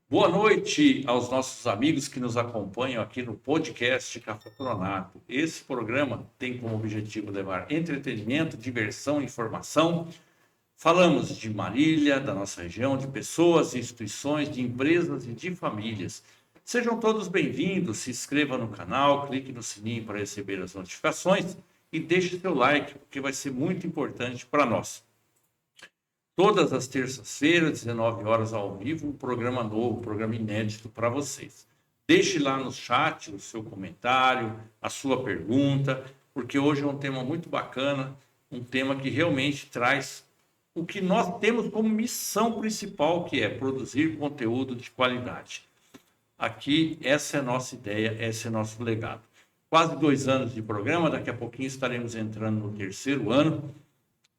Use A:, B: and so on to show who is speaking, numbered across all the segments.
A: Boa noite aos nossos amigos que nos acompanham aqui no podcast Café com Nonato. Esse programa tem como objetivo levar entretenimento, diversão e informação. Falamos de Marília, da nossa região, de pessoas, instituições, de empresas e de famílias. Sejam todos bem-vindos, se inscreva no canal, clique no sininho para receber as notificações e deixe seu like, porque vai ser muito importante para nós. Todas as terças-feiras, 19 horas ao vivo, um programa novo, um programa inédito para vocês. Deixe lá no chat o seu comentário, a sua pergunta, porque hoje é um tema muito bacana, um tema que realmente traz o que nós temos como missão principal, que é produzir conteúdo de qualidade. Aqui, essa é a nossa ideia, esse é o nosso legado. Quase 2 anos de programa, daqui a pouquinho estaremos entrando no 3º ano,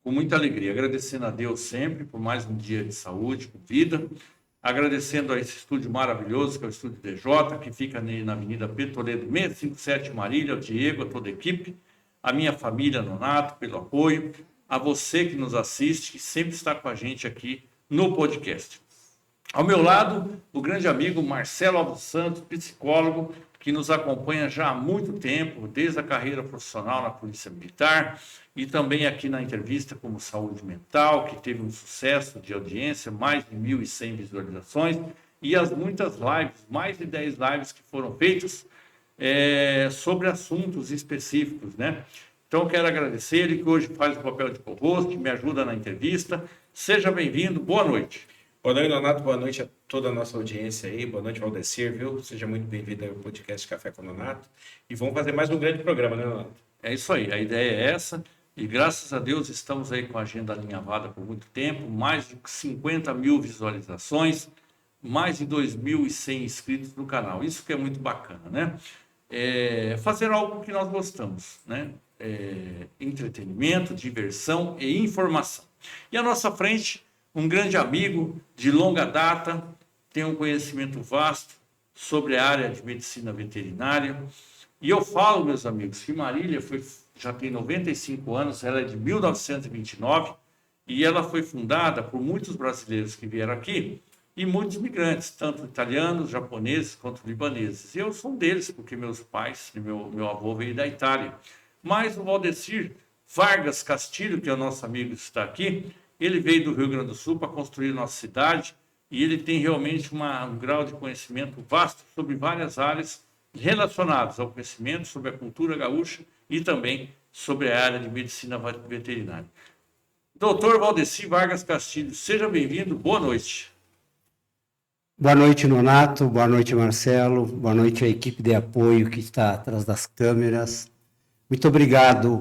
A: com muita alegria, agradecendo a Deus sempre por mais um dia de saúde, com vida, agradecendo a esse estúdio maravilhoso, que é o Estúdio DJ, que fica na Avenida Petoledo 657, Marília, ao Diego, a toda a equipe, a minha família Nonato, pelo apoio, a você que nos assiste, que sempre está com a gente aqui no podcast. Ao meu lado, o grande amigo Marcelo Alves Santos, psicólogo, que nos acompanha já há muito tempo, desde a carreira profissional na Polícia Militar e também aqui na entrevista como Saúde Mental, que teve um sucesso de audiência, mais de 1.100 visualizações, e as muitas lives, mais de 10 lives que foram feitas sobre assuntos específicos, né? Então, quero agradecer ele, que hoje faz o papel de co-host, me ajuda na entrevista. Seja bem-vindo, boa noite.
B: Boa noite, Nonato. Boa noite a toda a nossa audiência aí. Boa noite, Valdecir, viu? Seja muito bem-vindo ao podcast Café com Nonato. E vamos fazer mais um grande programa, né, Nonato?
A: É isso aí, a ideia é essa. E graças a Deus estamos aí com a agenda alinhavada por muito tempo. Mais de 50 mil visualizações, mais de 2.100 inscritos no canal. Isso que é muito bacana, né? Fazer algo que nós gostamos, né? Entretenimento, diversão e informação. E à nossa frente, um grande amigo de longa data, tem um conhecimento vasto sobre a área de medicina veterinária. E eu falo, meus amigos, que Marília já tem 95 anos, ela é de 1929, e ela foi fundada por muitos brasileiros que vieram aqui e muitos migrantes, tanto italianos, japoneses quanto libaneses. Eu sou um deles, porque meus pais, meu avô veio da Itália. Mas o Valdecir Vargas Castilho, que é o nosso amigo que está aqui, ele veio do Rio Grande do Sul para construir nossa cidade e ele tem realmente um grau de conhecimento vasto sobre várias áreas relacionadas ao conhecimento sobre a cultura gaúcha e também sobre a área de medicina veterinária. Doutor Valdecir Vargas Castilho, seja bem-vindo, boa noite.
C: Boa noite, Nonato, boa noite, Marcelo, boa noite à equipe de apoio que está atrás das câmeras. Muito obrigado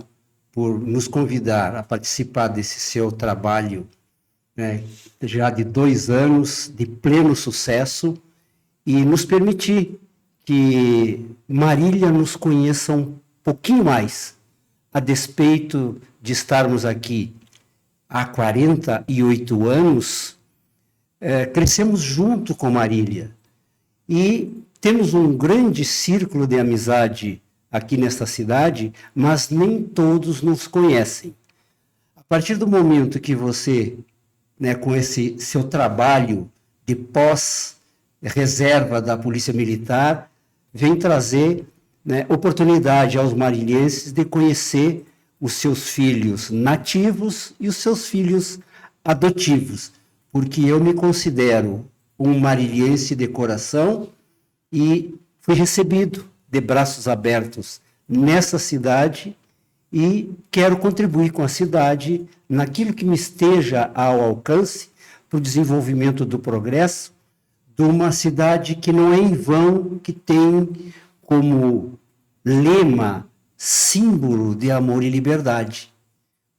C: por nos convidar a participar desse seu trabalho, né, já de 2 anos de pleno sucesso, e nos permitir que Marília nos conheça um pouquinho mais, a despeito de estarmos aqui há 48 anos, crescemos junto com Marília e temos um grande círculo de amizade aqui nesta cidade, mas nem todos nos conhecem. A partir do momento que você, né, com esse seu trabalho de pós-reserva da Polícia Militar, vem trazer, né, oportunidade aos marilhenses de conhecer os seus filhos nativos e os seus filhos adotivos, porque eu me considero um marilhense de coração e fui recebido de braços abertos nessa cidade e quero contribuir com a cidade naquilo que me esteja ao alcance para o desenvolvimento do progresso de uma cidade que não é em vão, que tem como lema, símbolo de amor e liberdade.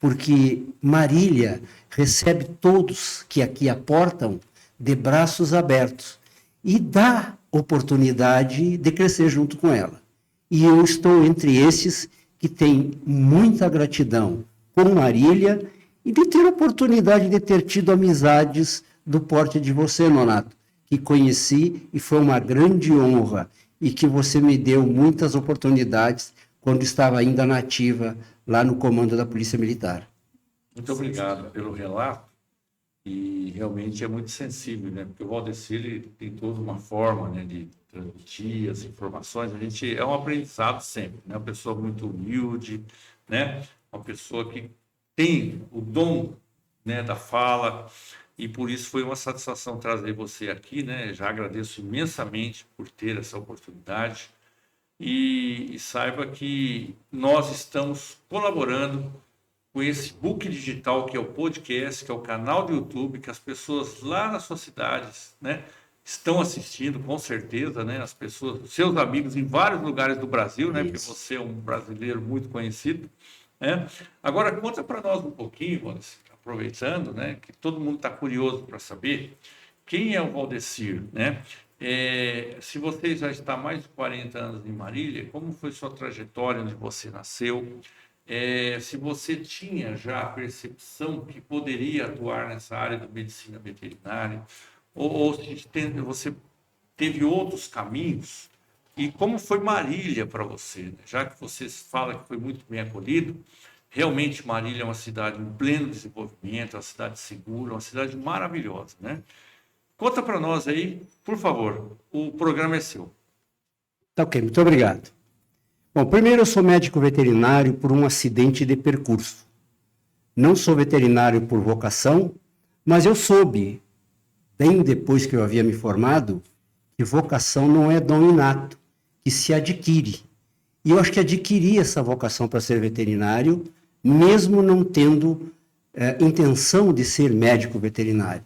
C: Porque Marília recebe todos que aqui aportam de braços abertos e dá oportunidade de crescer junto com ela. E eu estou entre esses que têm muita gratidão por Marília e de ter a oportunidade de ter tido amizades do porte de você, Nonato, que conheci e foi uma grande honra e que você me deu muitas oportunidades quando estava ainda na ativa lá no comando da Polícia Militar.
A: Muito obrigado pelo relato. e realmente é muito sensível, né? Porque o Valdecir ele tem toda uma forma, né, de transmitir as informações. A gente é um aprendizado sempre, né? Uma pessoa muito humilde, né? Uma pessoa que tem o dom, né, da fala, e por isso foi uma satisfação trazer você aqui, né? Já agradeço imensamente por ter essa oportunidade e saiba que nós estamos colaborando com esse book digital que é o podcast, que é o canal do YouTube, que as pessoas lá nas suas cidades, né, estão assistindo, com certeza, né, as pessoas, seus amigos em vários lugares do Brasil, né, porque você é um brasileiro muito conhecido, né? Agora conta para nós um pouquinho, Valdecir, aproveitando, né, que todo mundo está curioso para saber quem é o Valdecir, né? Se você já está há mais de 40 anos em Marília, como foi sua trajetória onde você nasceu? Se você tinha já a percepção que poderia atuar nessa área da medicina veterinária, ou se você teve outros caminhos, e como foi Marília para você, né? Já que você fala que foi muito bem acolhido, realmente Marília é uma cidade em pleno desenvolvimento, uma cidade segura, uma cidade maravilhosa, né? Conta para nós aí, por favor, o programa é seu.
C: Tá ok, muito obrigado. Bom, primeiro eu sou médico veterinário por um acidente de percurso. Não sou veterinário por vocação, mas eu soube, bem depois que eu havia me formado, que vocação não é dom inato, que se adquire. E eu acho que adquiri essa vocação para ser veterinário, mesmo não tendo intenção de ser médico veterinário.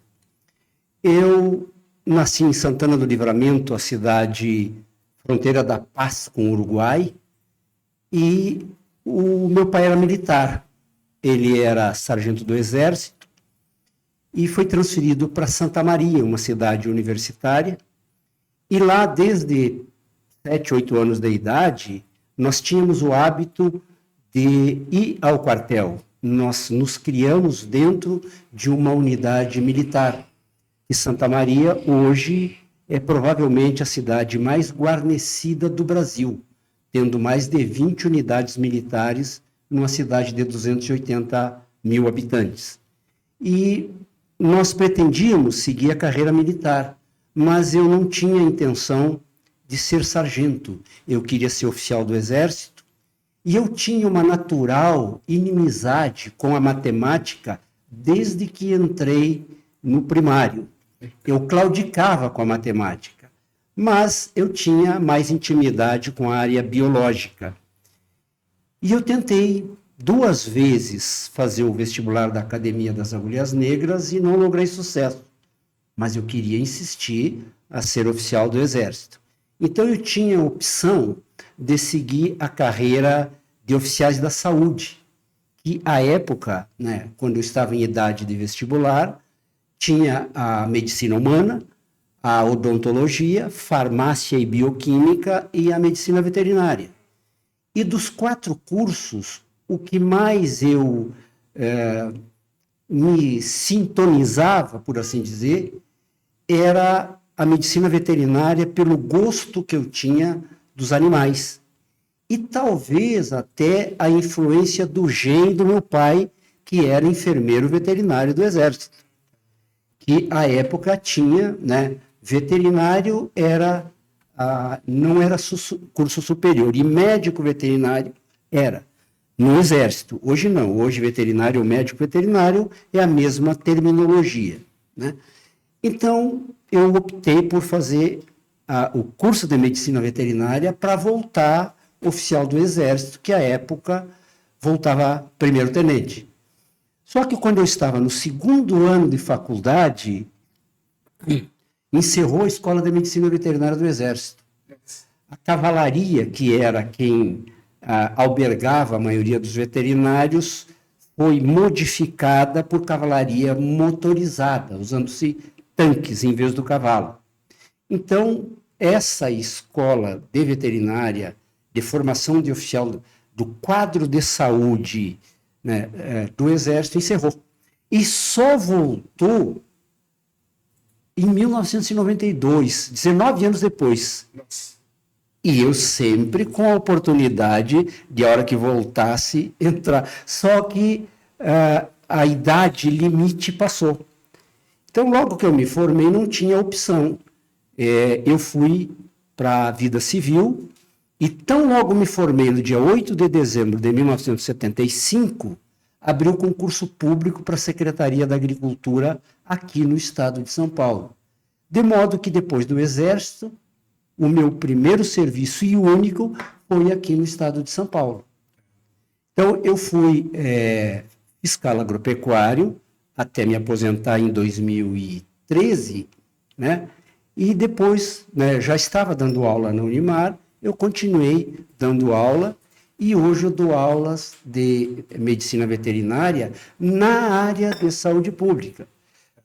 C: Eu nasci em Santana do Livramento, a cidade fronteira da Paz com o Uruguai, e o meu pai era militar. Ele era sargento do Exército e foi transferido para Santa Maria, uma cidade universitária. E lá, desde 7, 8 anos de idade, nós tínhamos o hábito de ir ao quartel. Nós nos criamos dentro de uma unidade militar. E Santa Maria, hoje, é provavelmente a cidade mais guarnecida do Brasil, tendo mais de 20 unidades militares numa cidade de 280 mil habitantes. E nós pretendíamos seguir a carreira militar, mas eu não tinha intenção de ser sargento. Eu queria ser oficial do Exército e eu tinha uma natural inimizade com a matemática desde que entrei no primário. Eu claudicava com a matemática, mas eu tinha mais intimidade com a área biológica. E eu tentei 2 vezes fazer o vestibular da Academia das Agulhas Negras e não logrei sucesso. Mas eu queria insistir a ser oficial do Exército. Então eu tinha a opção de seguir a carreira de oficiais da saúde, que à época, né, quando eu estava em idade de vestibular, tinha a medicina humana, a odontologia, farmácia e bioquímica e a medicina veterinária. E dos 4 cursos, o que mais eu me sintonizava, por assim dizer, era a medicina veterinária pelo gosto que eu tinha dos animais. E talvez até a influência do gene do meu pai, que era enfermeiro veterinário do Exército. Que à época tinha, né, veterinário não era curso superior, e médico veterinário era no Exército. Hoje não, hoje veterinário ou médico veterinário é a mesma terminologia, né? Então, eu optei por fazer o curso de medicina veterinária para voltar oficial do Exército, que à época voltava primeiro-tenente. Só que quando eu estava no 2º ano de faculdade, encerrou a Escola de Medicina Veterinária do Exército. A cavalaria, que era quem albergava a maioria dos veterinários, foi modificada por cavalaria motorizada, usando-se tanques em vez do cavalo. Então, essa escola de veterinária, de formação de oficial do quadro de saúde, né, do Exército, encerrou. E só voltou em 1992, 19 anos depois. E eu sempre com a oportunidade de, a hora que voltasse, entrar. Só que a idade limite passou. Então, logo que eu me formei, não tinha opção. Eu fui para a vida civil e tão logo me formei, no dia 8 de dezembro de 1975, abri o concurso público para a Secretaria da Agricultura aqui no estado de São Paulo. De modo que depois do Exército, o meu primeiro serviço e único foi aqui no estado de São Paulo. Então, eu fui fiscal agropecuário até me aposentar em 2013, né? E depois, né, já estava dando aula na Unimar, eu continuei dando aula e hoje eu dou aulas de medicina veterinária na área de saúde pública,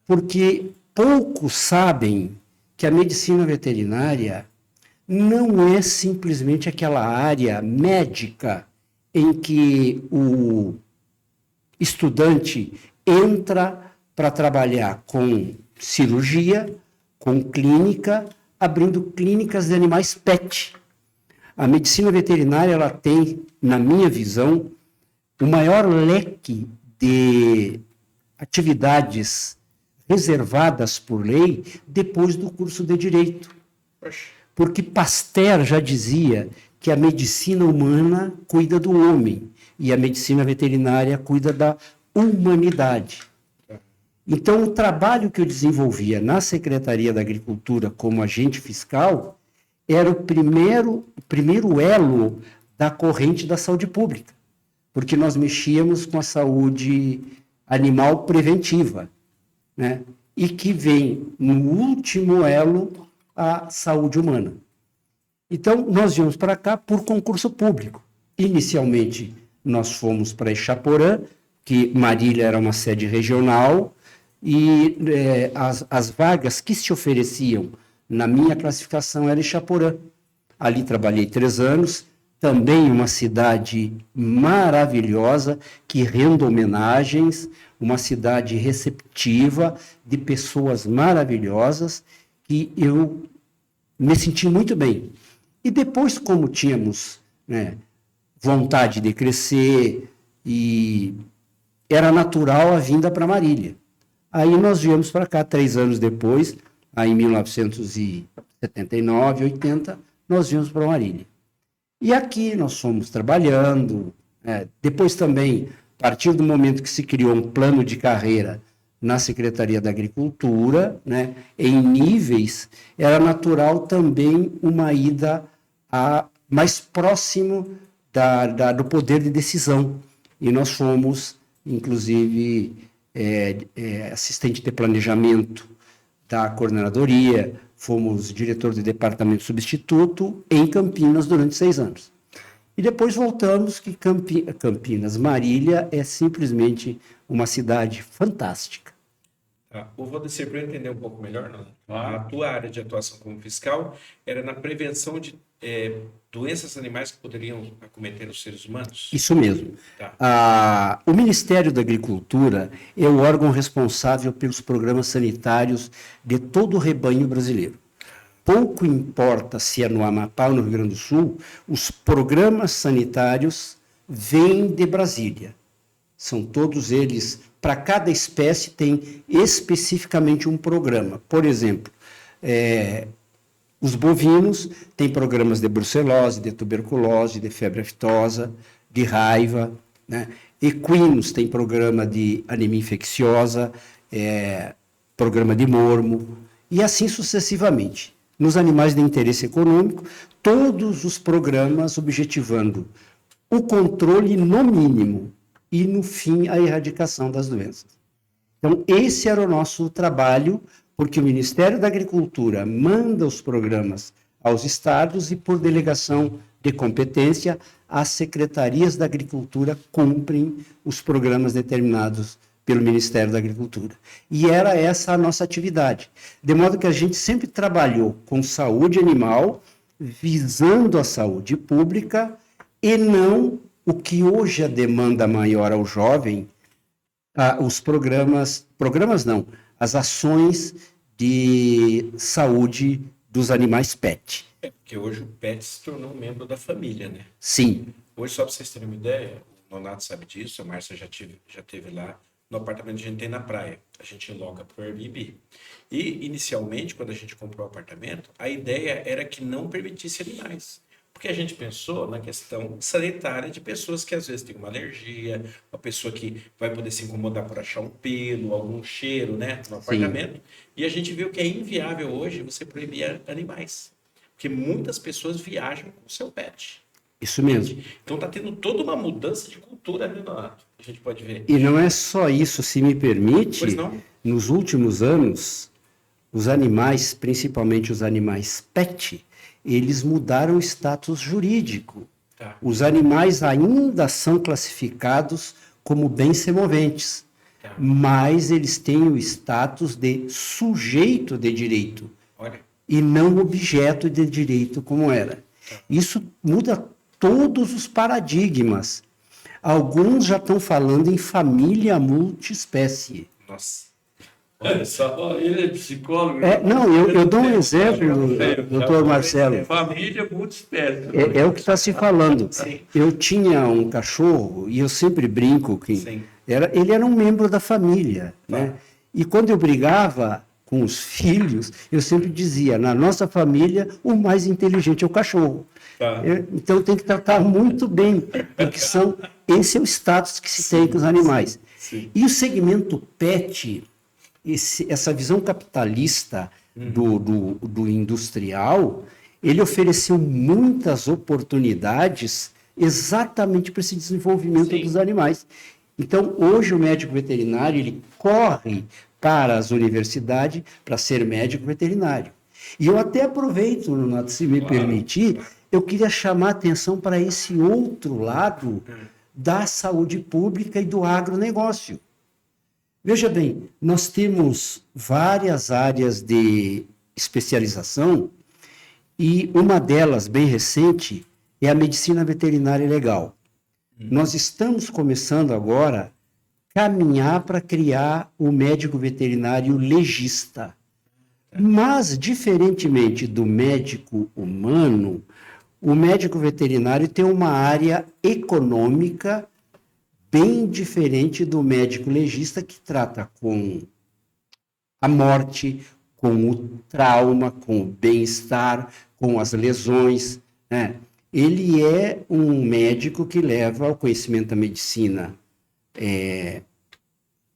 C: porque poucos sabem que a medicina veterinária não é simplesmente aquela área médica em que o estudante entra para trabalhar com cirurgia, com clínica, abrindo clínicas de animais PET. A medicina veterinária, ela tem, na minha visão, o maior leque de atividades reservadas por lei depois do curso de Direito. Porque Pasteur já dizia que a medicina humana cuida do homem e a medicina veterinária cuida da humanidade. Então, o trabalho que eu desenvolvia na Secretaria da Agricultura como agente fiscal era o primeiro elo da corrente da saúde pública, porque nós mexíamos com a saúde animal preventiva, né? E que vem no último elo a saúde humana. Então, nós viemos para cá por concurso público. Inicialmente, nós fomos para Ixaporã, que Marília era uma sede regional, e as vagas que se ofereciam na minha classificação era Ixaporã. Ali trabalhei 3 anos, também uma cidade maravilhosa, que rende homenagens, uma cidade receptiva, de pessoas maravilhosas, que eu me senti muito bem. E depois, como tínhamos, né, vontade de crescer, e era natural a vinda para Marília. Aí nós viemos para cá 3 anos depois, aí em 1979, 80, nós viemos para Marília. E aqui nós fomos trabalhando, depois também, a partir do momento que se criou um plano de carreira na Secretaria da Agricultura, né, em níveis, era natural também uma ida mais próximo do poder de decisão. E nós fomos, inclusive, assistente de planejamento da coordenadoria, fomos diretor de departamento substituto em Campinas durante 6 anos. E depois voltamos que Campinas, Marília, é simplesmente uma cidade fantástica.
B: Vou Valdecir, para eu entender um pouco melhor, a tua área de atuação como fiscal era na prevenção de doenças animais que poderiam acometer os seres humanos?
C: Isso mesmo.
B: Tá.
C: O Ministério da Agricultura é o órgão responsável pelos programas sanitários de todo o rebanho brasileiro. Pouco importa se é no Amapá ou no Rio Grande do Sul, os programas sanitários vêm de Brasília. São todos eles, para cada espécie tem especificamente um programa. Por exemplo, os bovinos têm programas de brucelose, de tuberculose, de febre aftosa, de raiva, né? Equinos têm programa de anemia infecciosa, programa de mormo, e assim sucessivamente. Nos animais de interesse econômico, todos os programas objetivando o controle no mínimo e, no fim, a erradicação das doenças. Então, esse era o nosso trabalho, porque o Ministério da Agricultura manda os programas aos estados e, por delegação de competência, as secretarias da Agricultura cumprem os programas determinados pelo Ministério da Agricultura. E era essa a nossa atividade. De modo que a gente sempre trabalhou com saúde animal, visando a saúde pública, e não o que hoje é a demanda maior ao jovem, os programas não, as ações de saúde dos animais PET.
B: Porque hoje o PET se tornou um membro da família, né?
C: Sim.
B: Hoje, só para vocês terem uma ideia, o Nonato sabe disso, a Márcia já teve lá, no apartamento que a gente tem na praia. A gente loga para o Airbnb. E, inicialmente, quando a gente comprou o apartamento, a ideia era que não permitisse animais. Porque a gente pensou na questão sanitária de pessoas que às vezes têm uma alergia, uma pessoa que vai poder se incomodar por achar um pelo, algum cheiro, né, no apartamento. E a gente viu que é inviável hoje você proibir animais. Porque muitas pessoas viajam com o seu pet.
C: Isso mesmo.
B: Então está tendo toda uma mudança de cultura, né, Donato? A gente pode ver.
C: E não é só isso, se me permite.
B: Pois não.
C: Nos últimos anos, os animais, principalmente os animais pet, eles mudaram o status jurídico.
B: Tá.
C: Os animais ainda são classificados como bens semoventes,
B: Tá.
C: mas eles têm o status de sujeito de direito.
B: Olha.
C: E não objeto de direito como era. Isso muda todos os paradigmas. Alguns já estão falando em família multiespécie.
B: Nossa. Olha só.
A: Ele é psicólogo.
C: Não, eu dou um exemplo, doutor Marcelo.
A: Família multiespécie.
C: É o que está se falando.
B: Sim.
C: Eu tinha um cachorro, e eu sempre brinco que
B: Sim.
C: ele era um membro da família. Né? E quando eu brigava com os filhos, eu sempre dizia, na nossa família, o mais inteligente é o cachorro.
B: Tá.
C: Então tem que tratar muito bem, porque esse é o status que se tem com os animais.
B: Sim.
C: E o segmento pet, essa visão capitalista do industrial, ele ofereceu muitas oportunidades exatamente para esse desenvolvimento dos animais. Então, hoje o médico veterinário ele corre para as universidades para ser médico veterinário. E eu até aproveito, Renato, se me permitir, eu queria chamar a atenção para esse outro lado da saúde pública e do agronegócio. Veja bem, nós temos várias áreas de especialização e uma delas, bem recente, é a medicina veterinária legal. Nós estamos começando agora a caminhar para criar o médico veterinário legista. Mas, diferentemente do médico humano, o médico veterinário tem uma área econômica bem diferente do médico legista, que trata com a morte, com o trauma, com o bem-estar, com as lesões, né? Ele é um médico que leva o conhecimento da medicina,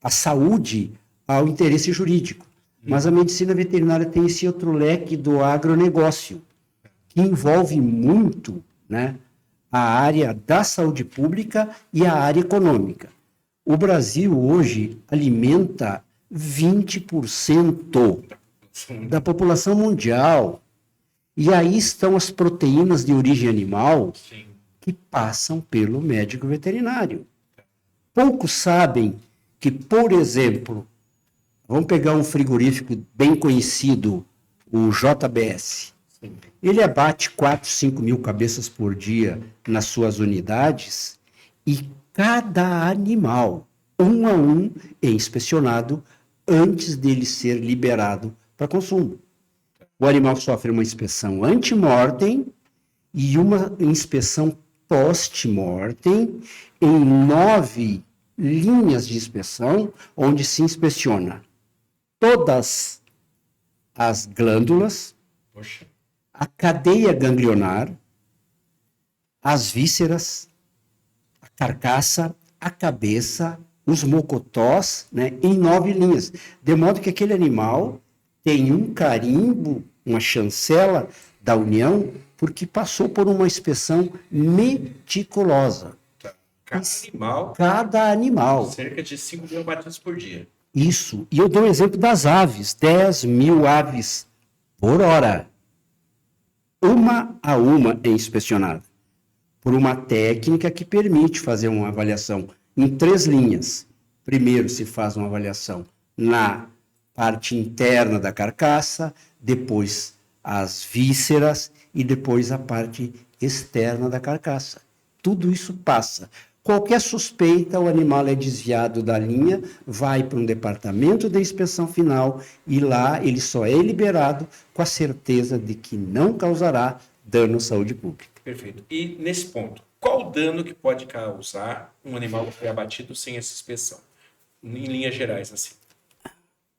C: a saúde, ao interesse jurídico. Mas a medicina veterinária tem esse outro leque do agronegócio, que envolve muito, né, a área da saúde pública e a área econômica. O Brasil hoje alimenta 20% da população mundial. E aí estão as proteínas de origem animal que passam pelo médico veterinário. Poucos sabem que, por exemplo, vamos pegar um frigorífico bem conhecido, o JBS. Ele abate 4, 5 mil cabeças por dia nas suas unidades e cada animal, um a um, é inspecionado antes dele ser liberado para consumo. O animal sofre uma inspeção ante-mortem e uma inspeção post-mortem em 9 linhas de inspeção, onde se inspeciona todas as glândulas, a cadeia ganglionar, as vísceras, a carcaça, a cabeça, os mocotós, né, em 9 linhas. De modo que aquele animal tem um carimbo, uma chancela da União, porque passou por uma inspeção meticulosa. Cada animal.
B: Cerca de 5 mil abatidos por dia.
C: Isso. E eu dou o exemplo das aves. 10 mil aves por hora. Uma a uma é inspecionada. Por uma técnica que permite fazer uma avaliação em 3 linhas. Primeiro se faz uma avaliação na parte interna da carcaça, depois as vísceras e depois a parte externa da carcaça. Tudo isso passa. Qualquer suspeita, o animal é desviado da linha, vai para um departamento de inspeção final e lá ele só é liberado com a certeza de que não causará dano à saúde pública.
B: Perfeito. E nesse ponto, qual o dano que pode causar um animal que foi abatido sem essa inspeção? em linhas gerais, assim.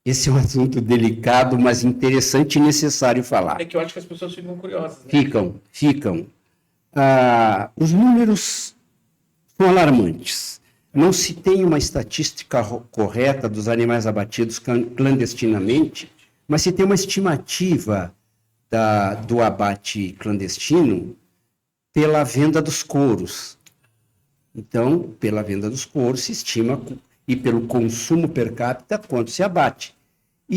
C: Esse é um assunto delicado, mas interessante e necessário falar.
B: É que eu acho que as pessoas ficam curiosas, né?
C: Ficam. Os números são alarmantes. Não se tem uma estatística correta dos animais abatidos clandestinamente, mas se tem uma estimativa do abate clandestino pela venda dos couros. Então, pela venda dos couros se estima, e pelo consumo per capita, quanto se abate. E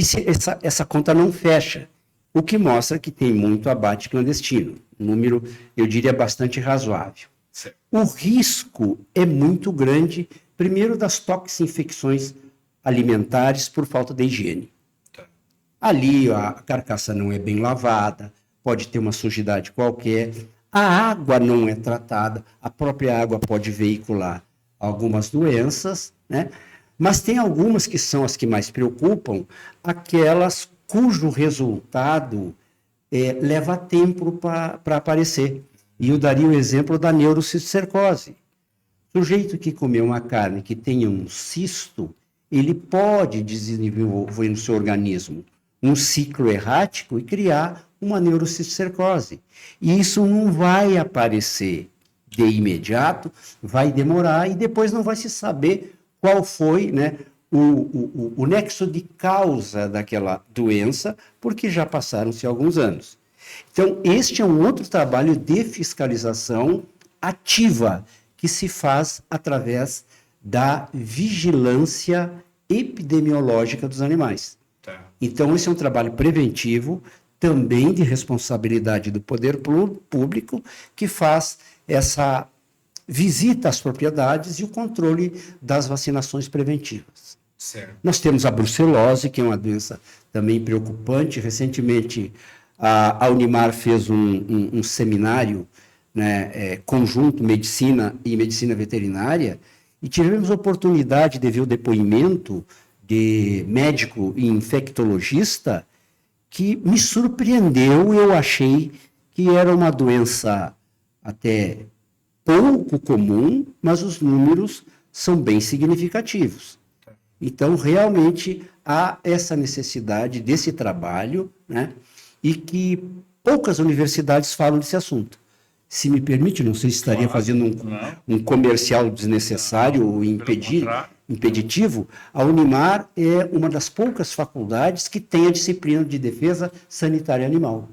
C: essa conta não fecha, o que mostra que tem muito abate clandestino. Um número, eu diria, bastante razoável.
B: Certo.
C: O risco é muito grande, primeiro, das toxinfecções alimentares por falta de higiene.
B: Tá.
C: Ali a carcaça não é bem lavada, pode ter uma sujidade qualquer, a água não é tratada, a própria água pode veicular algumas doenças, né? Mas tem algumas que são as que mais preocupam, aquelas cujo resultado leva tempo para aparecer. E eu daria o exemplo da neurocisticercose. O sujeito que comeu uma carne que tenha um cisto, ele pode desenvolver no seu organismo um ciclo errático e criar uma neurocisticercose. E isso não vai aparecer de imediato, vai demorar e depois não vai se saber qual foi, né, o nexo de causa daquela doença, porque já passaram-se alguns anos. Então, este é um outro trabalho de fiscalização ativa que se faz através da vigilância epidemiológica dos animais.
B: Tá.
C: Então, esse é um trabalho preventivo, também de responsabilidade do poder público, que faz essa visita às propriedades e o controle das vacinações preventivas.
B: Certo.
C: Nós temos a brucelose, que é uma doença também preocupante. Recentemente, a Unimar fez um seminário, né, conjunto medicina e medicina veterinária, e tivemos a oportunidade de ver o depoimento de médico e infectologista que me surpreendeu. Eu achei que era uma doença até pouco comum, mas os números são bem significativos. Então, realmente, há essa necessidade desse trabalho, né? E que poucas universidades falam desse assunto. Se me permite, não sei se estaria fazendo um comercial desnecessário ou impeditivo. A Unimar é uma das poucas faculdades que tem a disciplina de defesa sanitária animal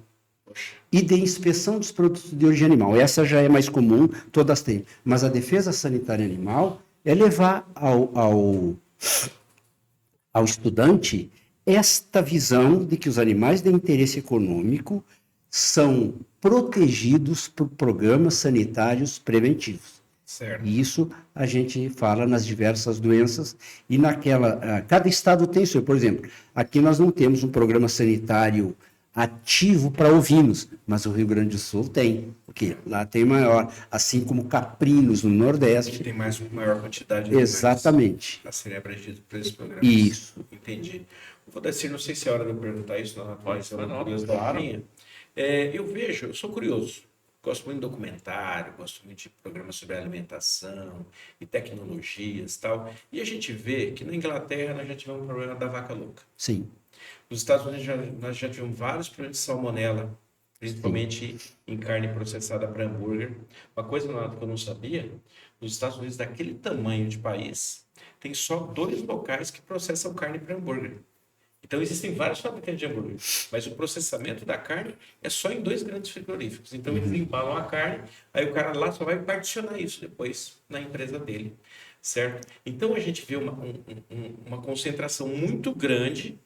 C: e de inspeção dos produtos de origem animal. Essa já é mais comum, todas têm. Mas a defesa sanitária animal é levar ao estudante esta visão de que os animais de interesse econômico são protegidos por programas sanitários preventivos.
B: Certo.
C: E isso a gente fala nas diversas doenças e cada estado tem o seu. Por exemplo, aqui nós não temos um programa sanitário ativo para ovinos, mas o Rio Grande do Sul tem, porque lá tem maior, assim como caprinos no Nordeste.
B: Tem maior quantidade de
C: exatamente
B: a serem abrangidos por esse programa.
C: Isso.
B: Entendi. Vou descer, não sei se é hora de eu perguntar isso, não,
A: Claro.
B: Eu sou curioso, gosto muito de documentário, gosto muito de programas sobre alimentação e tecnologias e tal, e a gente vê que na Inglaterra nós já tivemos um problema da vaca louca.
C: Sim.
B: Nos Estados Unidos nós já tivemos vários problemas de salmonela, principalmente em carne processada para hambúrguer. Uma coisa que eu não sabia, nos Estados Unidos, daquele tamanho de país, tem só 2 locais que processam carne para hambúrguer. Então, existem vários fabricantes de hambúrguer, mas o processamento da carne é só em 2 grandes frigoríficos. Então, eles embalam a carne, aí o cara lá só vai particionar isso depois na empresa dele, certo? Então, a gente vê uma concentração muito grande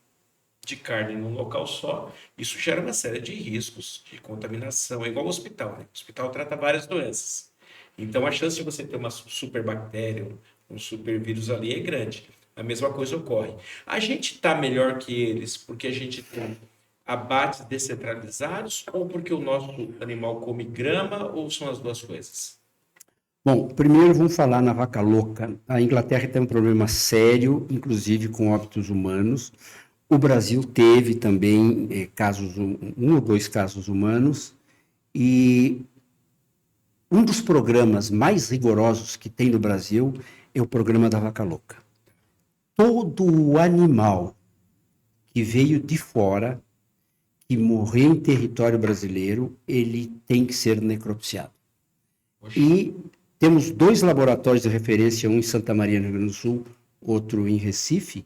B: de carne num local só. Isso gera uma série de riscos de contaminação. É igual ao hospital, né? O hospital trata várias doenças. Então, a chance de você ter uma superbactéria, um supervírus ali é grande. A mesma coisa ocorre. A gente está melhor que eles porque a gente tem abates descentralizados ou porque o nosso animal come grama, ou são as duas coisas?
C: Bom, primeiro vamos falar na vaca louca. A Inglaterra tem um problema sério, inclusive com óbitos humanos. O Brasil teve também um ou dois casos humanos. E um dos programas mais rigorosos que tem no Brasil é o programa da vaca louca. todo o animal que veio de fora, que morreu em território brasileiro, ele tem que ser necropsiado. E temos 2 laboratórios de referência, um em Santa Maria, no Rio Grande do Sul, outro em Recife,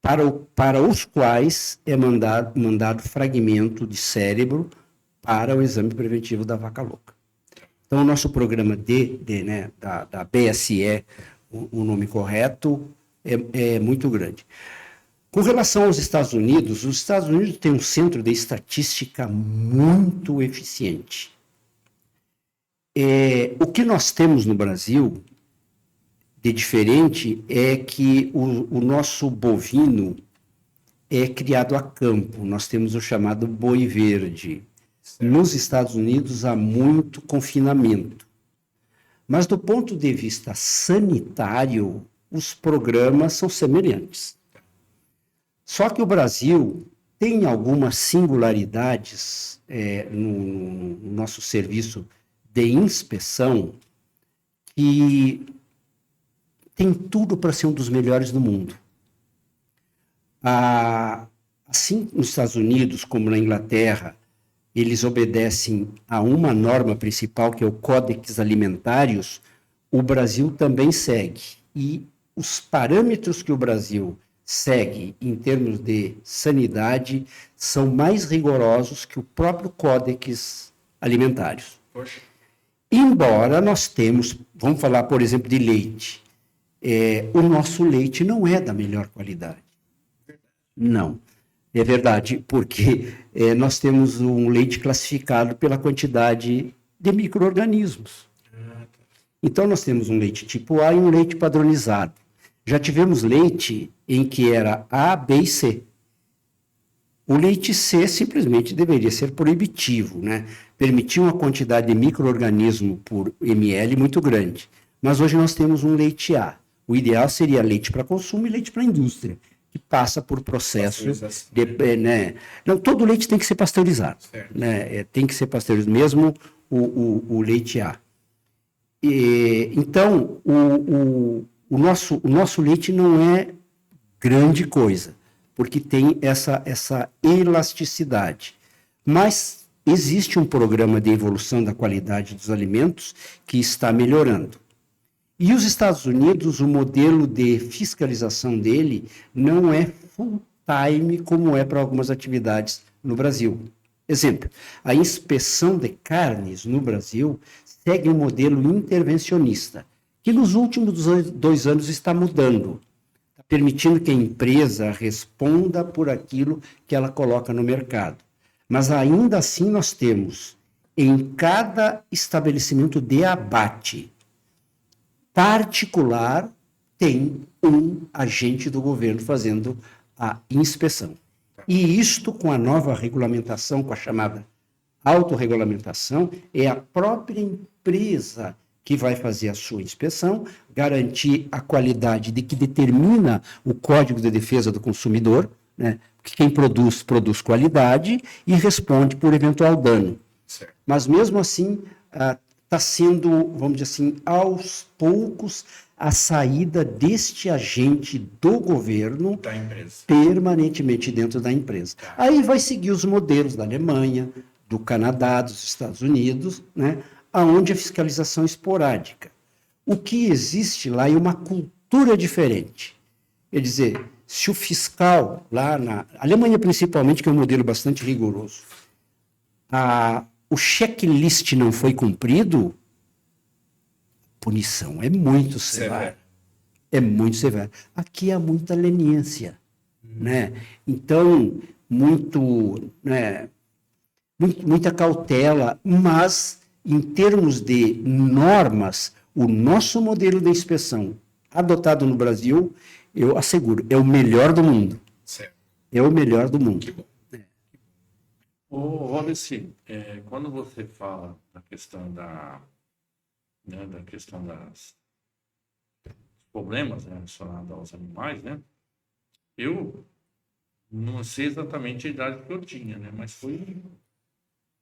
C: para os quais é mandado fragmento de cérebro para o exame preventivo da vaca louca. Então, o nosso programa da BSE, o nome correto, é muito grande. Com relação aos Estados Unidos, os Estados Unidos têm um centro de estatística muito eficiente. O que nós temos no Brasil de diferente é que o nosso bovino é criado a campo. Nós temos o chamado boi verde. Nos Estados Unidos há muito confinamento. Mas do ponto de vista sanitário, os programas são semelhantes. Só que o Brasil tem algumas singularidades no nosso serviço de inspeção que tem tudo para ser um dos melhores do mundo. Assim, nos Estados Unidos, como na Inglaterra, eles obedecem a uma norma principal, que é o Códex Alimentários, o Brasil também segue. E os parâmetros que o Brasil segue em termos de sanidade são mais rigorosos que o próprio Códex Alimentários.
B: Poxa.
C: Embora nós temos, vamos falar, por exemplo, de leite. O nosso leite não é da melhor qualidade. Não. É verdade, porque nós temos um leite classificado pela quantidade de micro-organismos. Então, nós temos um leite tipo A e um leite padronizado. Já tivemos leite em que era A, B e C. O leite C simplesmente deveria ser proibitivo, né? Permitir uma quantidade de micro-organismo por ml muito grande. Mas hoje nós temos um leite A. O ideal seria leite para consumo e leite para indústria, que passa por processo né? Não, todo leite tem que ser pasteurizado, né? Tem que ser pasteurizado, mesmo o leite A. Então, o nosso leite não é grande coisa, porque tem essa elasticidade. Mas existe um programa de evolução da qualidade dos alimentos que está melhorando. E os Estados Unidos, o modelo de fiscalização dele não é full-time como é para algumas atividades no Brasil. Exemplo, a inspeção de carnes no Brasil segue um modelo intervencionista, que nos últimos 2 anos está mudando, está permitindo que a empresa responda por aquilo que ela coloca no mercado. Mas ainda assim nós temos, em cada estabelecimento de abate particular, tem um agente do governo fazendo a inspeção. E isto, com a nova regulamentação, com a chamada autorregulamentação, é a própria empresa que vai fazer a sua inspeção, garantir a qualidade de que determina o Código de Defesa do Consumidor, né? Porque quem produz qualidade e responde por eventual dano.
B: Certo.
C: Mas mesmo assim, está sendo, vamos dizer assim, aos poucos, a saída deste agente do governo
B: Da empresa.
C: permanentemente dentro da empresa. Aí vai seguir os modelos da Alemanha, do Canadá, dos Estados Unidos, né, onde a fiscalização é esporádica. O que existe lá é uma cultura diferente. Quer dizer, se o fiscal, lá na Alemanha principalmente, que é um modelo bastante rigoroso, o checklist não foi cumprido, punição é muito severa. É muito severa. Aqui há muita leniência, né? Então, muita cautela, mas em termos de normas, o nosso modelo de inspeção adotado no Brasil, eu asseguro, é o melhor do mundo.
B: Certo.
C: É o melhor do mundo.
B: Que bom.
A: Ô, Valdeci, quando você fala da questão dos problemas, né, relacionados aos animais, né? Eu não sei exatamente a idade que eu tinha, né? Mas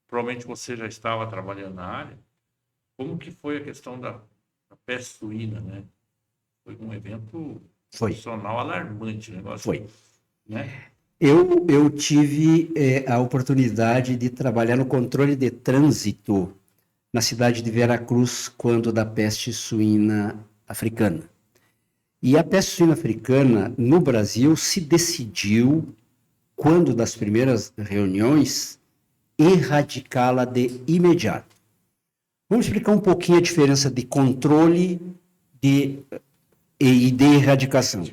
A: provavelmente você já estava trabalhando na área. Como que foi a questão da peste suína, né? Foi um evento
C: Foi.
A: Profissional alarmante o negócio.
C: Foi.
A: Né?
C: Eu tive a oportunidade de trabalhar no controle de trânsito na cidade de Veracruz, quando da peste suína africana. E a peste suína africana, no Brasil, se decidiu, quando das primeiras reuniões, erradicá-la de imediato. Vamos explicar um pouquinho a diferença de controle e de erradicação.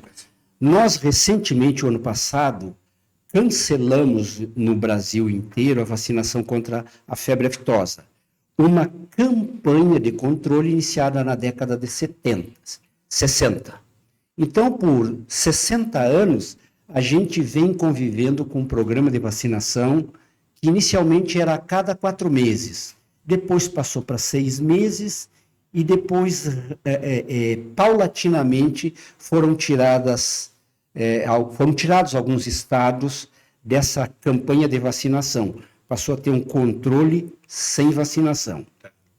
C: Nós, recentemente, o ano passado, cancelamos no Brasil inteiro a vacinação contra a febre aftosa. Uma campanha de controle iniciada na década de 60. Então, por 60 anos, a gente vem convivendo com um programa de vacinação que inicialmente era a cada 4 meses, depois passou para 6 meses e depois, paulatinamente, foram tirados alguns estados dessa campanha de vacinação. Passou a ter um controle sem vacinação.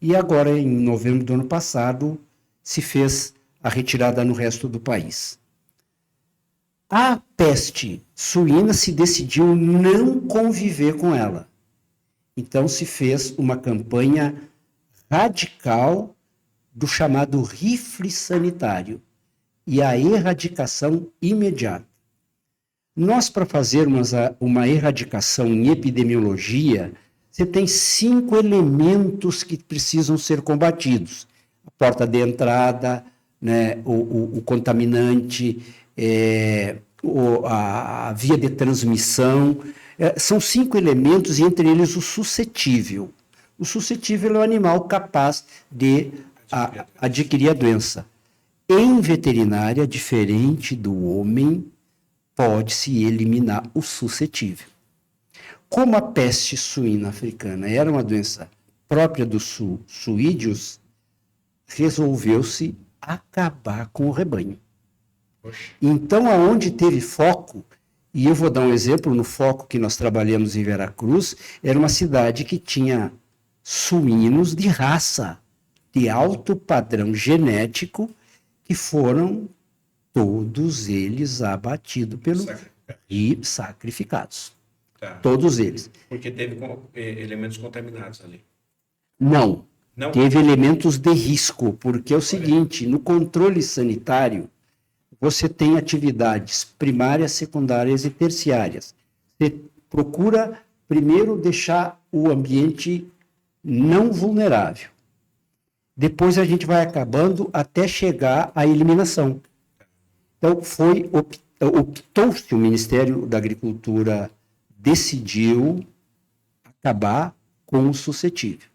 C: E agora, em novembro do ano passado, se fez a retirada no resto do país. A peste suína se decidiu não conviver com ela. Então se fez uma campanha radical do chamado rifle sanitário e a erradicação imediata. Nós, para fazermos uma erradicação em epidemiologia, você tem 5 elementos que precisam ser combatidos. A porta de entrada, né, o contaminante, a via de transmissão. São 5 elementos, e entre eles o suscetível. O suscetível é o animal capaz de adquirir a doença. Em veterinária, diferente do homem, pode-se eliminar o suscetível. Como a peste suína africana era uma doença própria dos suídeos, resolveu-se acabar com o rebanho. Então, aonde teve foco, e eu vou dar um exemplo, no foco que nós trabalhamos em Veracruz, era uma cidade que tinha suínos de raça, de alto padrão genético, que foram todos eles abatidos e sacrificados.
B: Tá.
C: Todos eles.
B: Porque teve elementos contaminados ali.
C: Não.
B: Não?
C: Teve elementos de risco, porque é o seguinte, no controle sanitário, você tem atividades primárias, secundárias e terciárias. Você procura, primeiro, deixar o ambiente não vulnerável. Depois a gente vai acabando até chegar à eliminação. Então, optou-se, o Ministério da Agricultura decidiu acabar com o suscetível.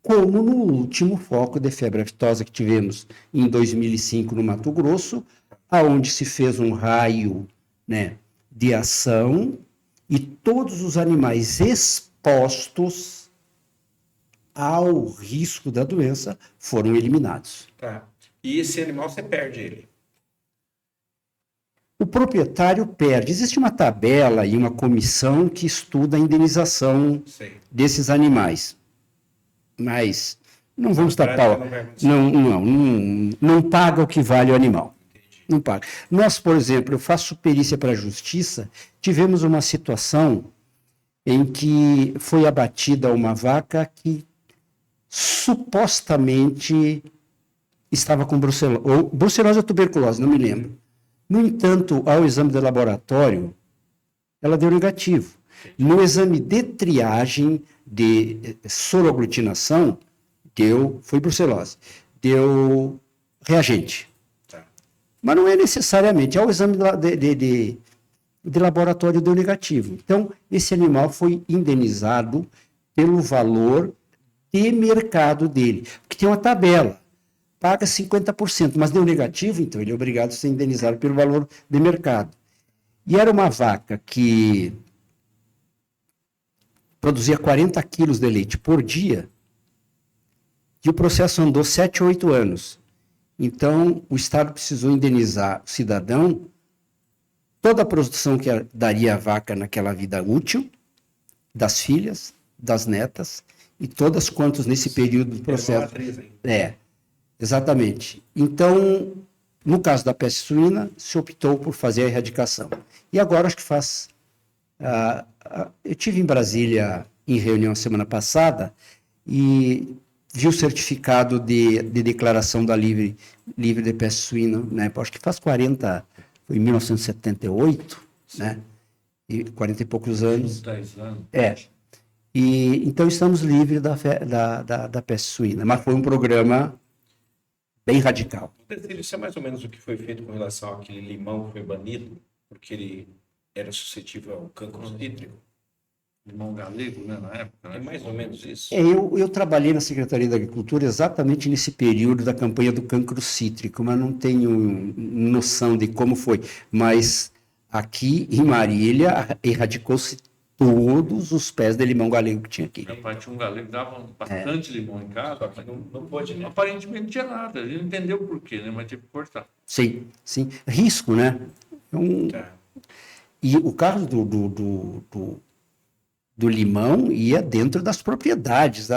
C: Como no último foco de febre aftosa que tivemos em 2005 no Mato Grosso, aonde se fez um raio, né, de ação e todos os animais expostos ao risco da doença foram eliminados.
B: Tá. E esse animal você perde ele?
C: O proprietário perde. Existe uma tabela e uma comissão que estuda a indenização desses animais. Mas não vamos tapar. Não paga o que vale o animal. Não paga. Nós, por exemplo, eu faço perícia para a justiça, tivemos uma situação em que foi abatida uma vaca que supostamente estava com brucelose, ou brucelose ou tuberculose, não me lembro. No entanto, ao exame de laboratório, ela deu negativo. No exame de triagem de soroaglutinação, foi brucelose, deu reagente. Mas não é necessariamente, ao exame de laboratório deu negativo. Então, esse animal foi indenizado pelo valor de mercado dele, porque tem uma tabela, paga 50%, mas deu negativo, então ele é obrigado a ser indenizado pelo valor de mercado. E era uma vaca que produzia 40 quilos de leite por dia, e o processo andou 7 ou 8 anos. Então, o Estado precisou indenizar o cidadão toda a produção que daria a vaca naquela vida útil, das filhas, das netas, e todas quantas nesse período do processo. Exatamente. Então, no caso da peste suína, se optou por fazer a erradicação. E agora acho que faz... eu estive em Brasília em reunião semana passada e vi o certificado de declaração da livre de peste suína, né? Acho que faz 40, foi em 1978, né? E 40 e poucos anos.
A: 10 anos.
C: E, então estamos livres da peste suína, mas foi um programa bem radical.
B: Isso é mais ou menos o que foi feito com relação àquele limão que foi banido, porque ele era suscetível ao cancro cítrico.
A: Limão galego, né, na época. Né?
B: É mais ou menos isso.
C: Eu trabalhei na Secretaria da Agricultura exatamente nesse período da campanha do cancro cítrico, mas não tenho noção de como foi. Mas aqui em Marília erradicou-se todos os pés de limão galego que tinha aqui.
A: Meu pai tinha um galego que dava bastante limão em casa,
B: Só que não pôde, né?
A: aparentemente não tinha nada. Ele não entendeu por quê, né? Mas teve que cortar.
C: Sim. Risco, né?
B: Tá.
C: E o caso do limão ia dentro das propriedades,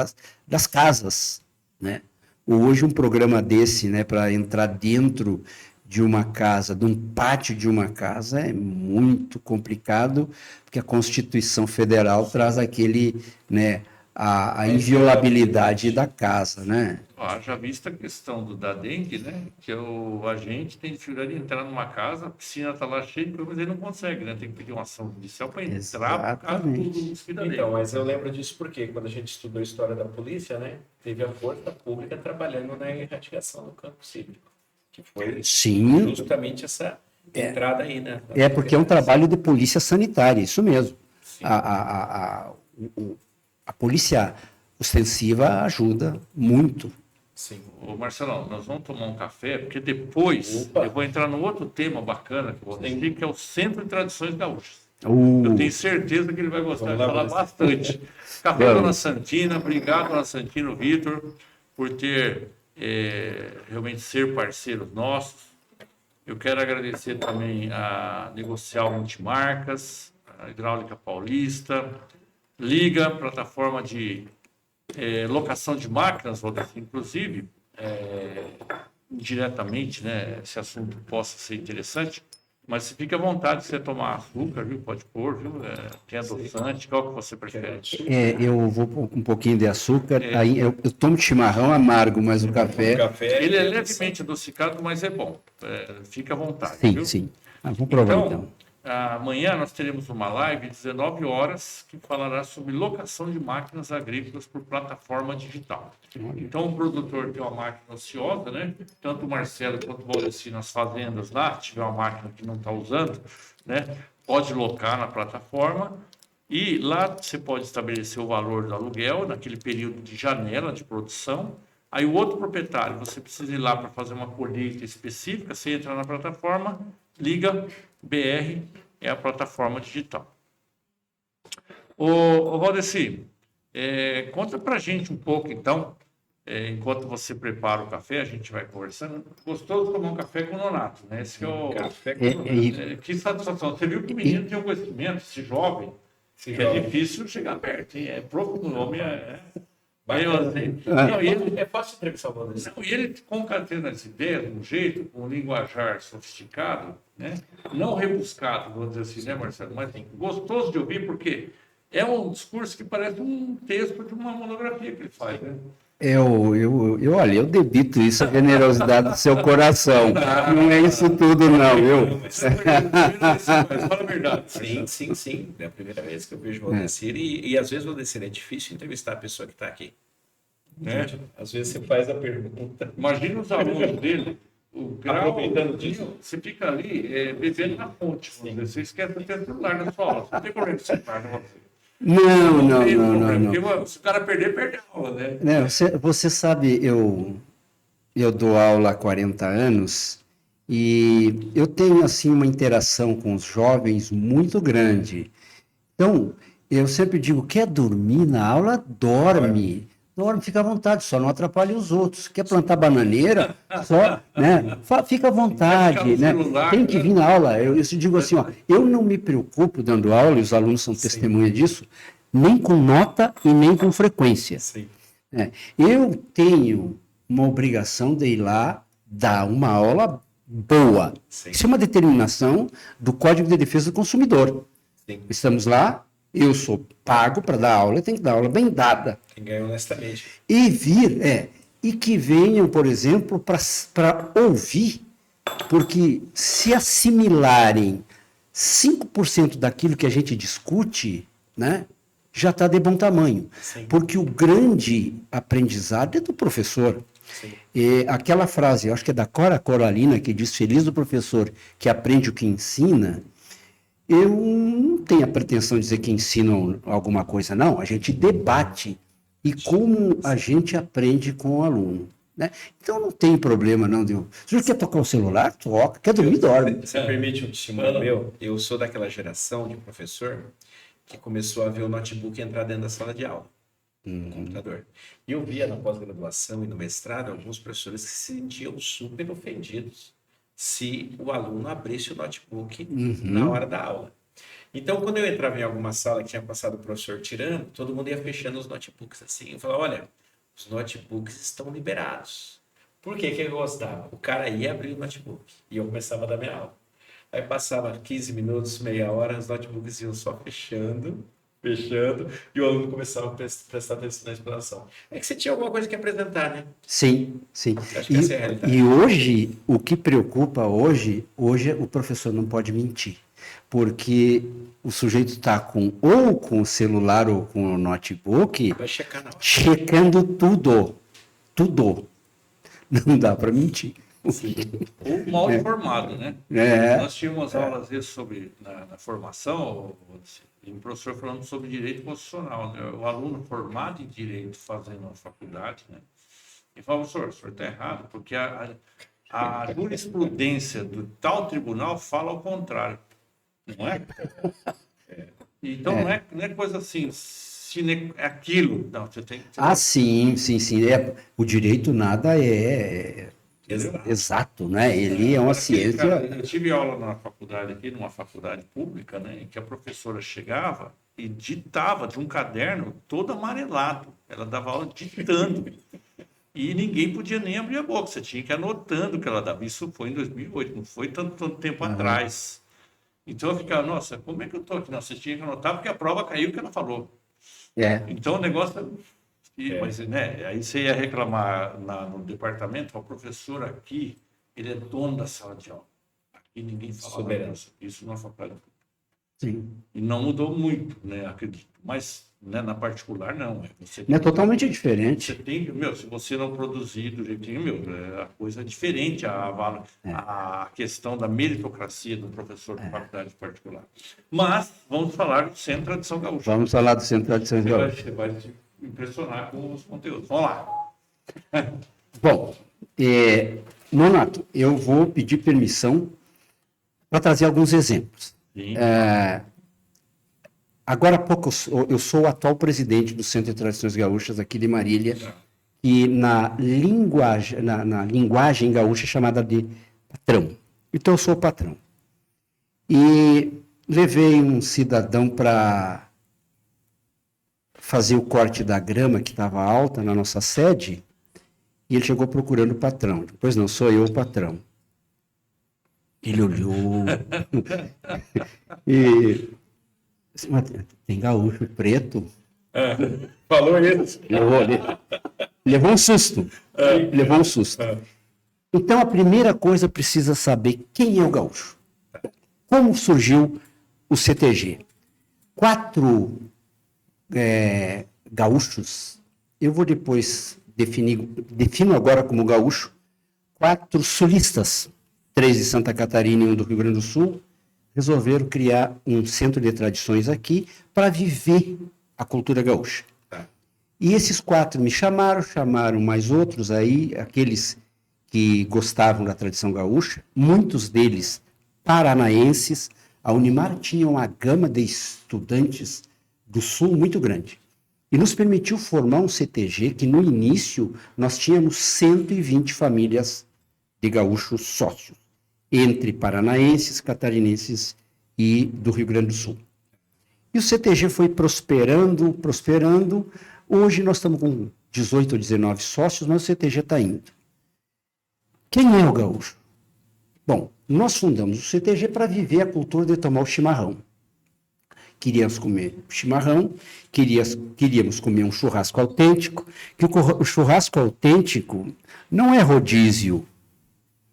C: das casas, né? Hoje um programa desse, né, para entrar dentro de uma casa, de um pátio de uma casa, é muito complicado, porque a Constituição Federal traz aquele, né, a inviolabilidade da casa, né?
A: Já vista a questão da dengue, né? Que o agente tem dificuldade de entrar numa casa, a piscina está lá cheia de coisa, mas ele não consegue, né? Tem que pedir uma ação judicial para entrar por causa do cidadão.
B: Então, mas eu lembro disso porque quando a gente estudou a história da polícia, né? Teve a força pública trabalhando na erradicação do cancro cítrico, que foi
C: Sim.
B: justamente essa entrada aí, né?
C: Porque é um trabalho de polícia sanitária, isso mesmo. A polícia ostensiva ajuda muito.
B: Sim.
A: Ô Marcelão, nós vamos tomar um café, porque depois eu vou entrar num outro tema bacana que eu vou dizer, que é o Centro de Tradições Gaúchas. Eu tenho certeza que ele vai gostar de falar bastante. Café Dona Santina, obrigado, Dona Santina, Vitor, por ter realmente ser parceiros nossos. Eu quero agradecer também a Negocial Multimarcas, a Hidráulica Paulista, Liga, plataforma de locação de máquinas, inclusive, diretamente, né, esse assunto possa ser interessante, mas você fica à vontade de você tomar açúcar, viu? Pode pôr, viu? Tem adoçante, qual que você prefere?
C: Eu vou pôr um pouquinho de açúcar, aí eu tomo chimarrão amargo, mas o café...
A: Ele é levemente adocicado, mas é bom. Fica à vontade, viu?
C: Sim. Vamos provar então.
A: Amanhã nós teremos uma live às 19 horas que falará sobre locação de máquinas agrícolas por plataforma digital. Então, o produtor tem uma máquina ociosa, né? Tanto o Marcelo quanto o Valdeci nas fazendas lá, tiver uma máquina que não está usando, né? Pode locar na plataforma e lá você pode estabelecer o valor do aluguel naquele período de janela de produção. Aí o outro proprietário, você precisa ir lá para fazer uma colheita específica, você entra na plataforma, liga, BR é a plataforma digital. Ô Valdeci, conta para a gente um pouco, então, enquanto você prepara o café, a gente vai conversando. Gostoso tomar um café com nonato, né? Esse que é o...
B: Café com nonato.
A: Que satisfação. Você viu que o menino tem um conhecimento, esse jovem, que é difícil chegar perto, hein? É profundo, o nome
B: É fácil entrevistar o Valdeci.
A: E ele concatena as ideias de um jeito, com um linguajar sofisticado, né? Não rebuscado, vamos dizer assim, né, Marcelo? Mas gostoso de ouvir, porque é um discurso que parece um texto de uma monografia que ele faz, né?
C: Olha, eu debito isso à generosidade do seu coração. Não é isso tudo, não, viu?
A: Mas fala a verdade.
B: Sim. É a primeira vez que eu vejo o Valdeci e às vezes o Valdeci é difícil entrevistar a pessoa que está aqui. Né? Às vezes você faz a pergunta.
A: Imagina os alunos dele, o grau,
B: aproveitando disso.
A: Você fica ali bebendo na fonte. Você esquece de ter celular na sua aula. Você não tem problema de celular na você.
C: Não.
A: Porque se o cara perder, perde a aula, né?
C: Você sabe, eu dou aula há 40 anos e eu tenho, assim, uma interação com os jovens muito grande. Então, eu sempre digo, quer dormir na aula? Dorme, fica à vontade, só não atrapalhe os outros. Quer plantar bananeira? Só, né? Fica à vontade, né? Tem que vir na aula. Eu digo assim, ó, eu não me preocupo dando aula, e os alunos são testemunha disso, nem com nota e nem com frequência. Eu tenho uma obrigação de ir lá dar uma aula boa.
B: Sim.
C: Isso é uma determinação do Código de Defesa do Consumidor.
B: Sim.
C: Estamos lá, eu sou pago para dar aula, eu tenho que dar aula bem dada.
B: Quem ganha honestamente.
C: E que venham, por exemplo, para ouvir, porque se assimilarem 5% daquilo que a gente discute, né, já está de bom tamanho.
B: Sim.
C: Porque o grande aprendizado é do professor.
B: Sim.
C: E aquela frase, eu acho que é da Cora Coralina, que diz: feliz o professor que aprende o que ensina. Eu não tenho a pretensão de dizer que ensinam alguma coisa, não. A gente debate e como a gente aprende com o aluno, né? Então não tem problema, não. Se o senhor quer tocar o celular, toca. Quer dormir, dorme.
B: Você permite um testemunho meu? Eu sou daquela geração de professor que começou a ver o notebook entrar dentro da sala de aula, no computador. E eu via na pós-graduação e no mestrado alguns professores que se sentiam super ofendidos se o aluno abrisse o notebook na hora da aula. Então, quando eu entrava em alguma sala que tinha passado o professor tirando, todo mundo ia fechando os notebooks assim. Eu falava, olha, os notebooks estão liberados. Por que que eu gostava? O cara ia abrir o notebook e eu começava a dar minha aula. Aí passava 15 minutos, meia hora, os notebooks iam só fechando, e o aluno começava a prestar atenção na explanação. É que você tinha alguma coisa que apresentar, né?
C: Sim, sim.
B: Acho que essa é a realidade.
C: E hoje, o que preocupa hoje o professor não pode mentir. Porque o sujeito está ou com o celular ou com o notebook,
B: Vai checar na hora.
C: checando tudo. Tudo. Não dá para mentir.
B: Sim.
A: Ou mal informado, né?
C: É.
A: Nós tínhamos aulas às vezes sobre, na formação, e um professor falando sobre direito constitucional, né? O aluno formado em direito fazendo a faculdade, né? E fala, professor, o senhor está errado, porque a jurisprudência do tal tribunal fala ao contrário, não é? Então não é coisa assim, se é aquilo, não, você tem que...
C: Sim. O direito nada é exato, né? Ele é uma ciência...
A: Cara, eu tive aula na faculdade aqui, numa faculdade pública, né, em que a professora chegava e ditava de um caderno todo amarelado. Ela dava aula ditando. E ninguém podia nem abrir a boca, você tinha que ir anotando o que ela dava. Isso foi em 2008, não foi tanto tempo atrás. Então eu ficava, nossa, como é que eu estou aqui? Não, você tinha que anotar porque a prova caiu o que ela falou. Então o negócio... Mas, né, aí você ia reclamar no departamento, o professor aqui, ele é dono da sala de aula. Aqui ninguém fala isso na faculdade.
C: Sim.
A: E não mudou muito, né, acredito. Mas, né, na particular, não.
C: É totalmente diferente.
A: Você tem, se você não produzir do jeitinho, a coisa é diferente, a questão da meritocracia do professor de faculdade particular. Mas, vamos falar do Centro de Tradição Gaúcha.
C: Vamos falar do Centro de Tradição Gaúcha.
A: Você vai te impressionar com os conteúdos. Vamos lá.
C: Bom, Nonato, eu vou pedir permissão para trazer alguns exemplos. Agora há pouco eu sou o atual presidente do Centro de Tradições Gaúchas aqui de Marília, e na linguagem gaúcha é chamada de patrão. Então eu sou o patrão. E levei um cidadão para fazer o corte da grama que estava alta na nossa sede, e ele chegou procurando o patrão. Pois não, sou eu o patrão. Ele olhou e disse, mas tem gaúcho preto?
B: Falou isso.
C: Levou um susto. Levou um susto. Então a primeira coisa precisa saber quem é o gaúcho. Como surgiu o CTG? 4 gaúchos, eu vou depois defino agora como gaúcho, 4 sulistas, 3 de Santa Catarina e 1 do Rio Grande do Sul, resolveram criar um centro de tradições aqui para viver a cultura gaúcha. E esses 4 me chamaram mais outros aí, aqueles que gostavam da tradição gaúcha, muitos deles paranaenses. A Unimar tinha uma gama de estudantes do Sul muito grande. E nos permitiu formar um CTG que, no início, nós tínhamos 120 famílias de gaúchos sócios, entre paranaenses, catarinenses e do Rio Grande do Sul. E o CTG foi prosperando. Hoje nós estamos com 18 ou 19 sócios, mas o CTG está indo. Quem é o gaúcho? Bom, nós fundamos o CTG para viver a cultura de tomar o chimarrão. Queríamos comer chimarrão, queríamos comer um churrasco autêntico, que o churrasco autêntico não é rodízio.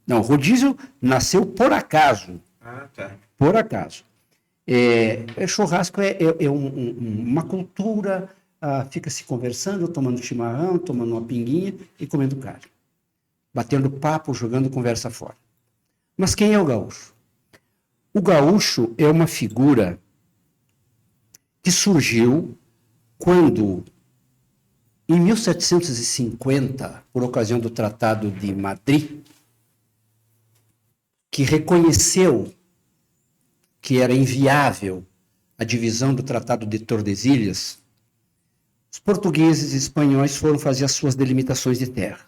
C: Não, rodízio nasceu por acaso.
B: Ah, tá.
C: Por acaso. Churrasco é uma cultura, fica se conversando, tomando chimarrão, tomando uma pinguinha e comendo carne. Batendo papo, jogando conversa fora. Mas quem é o gaúcho? O gaúcho é uma figura que surgiu quando, em 1750, por ocasião do Tratado de Madrid, que reconheceu que era inviável a divisão do Tratado de Tordesilhas, os portugueses e espanhóis foram fazer as suas delimitações de terra.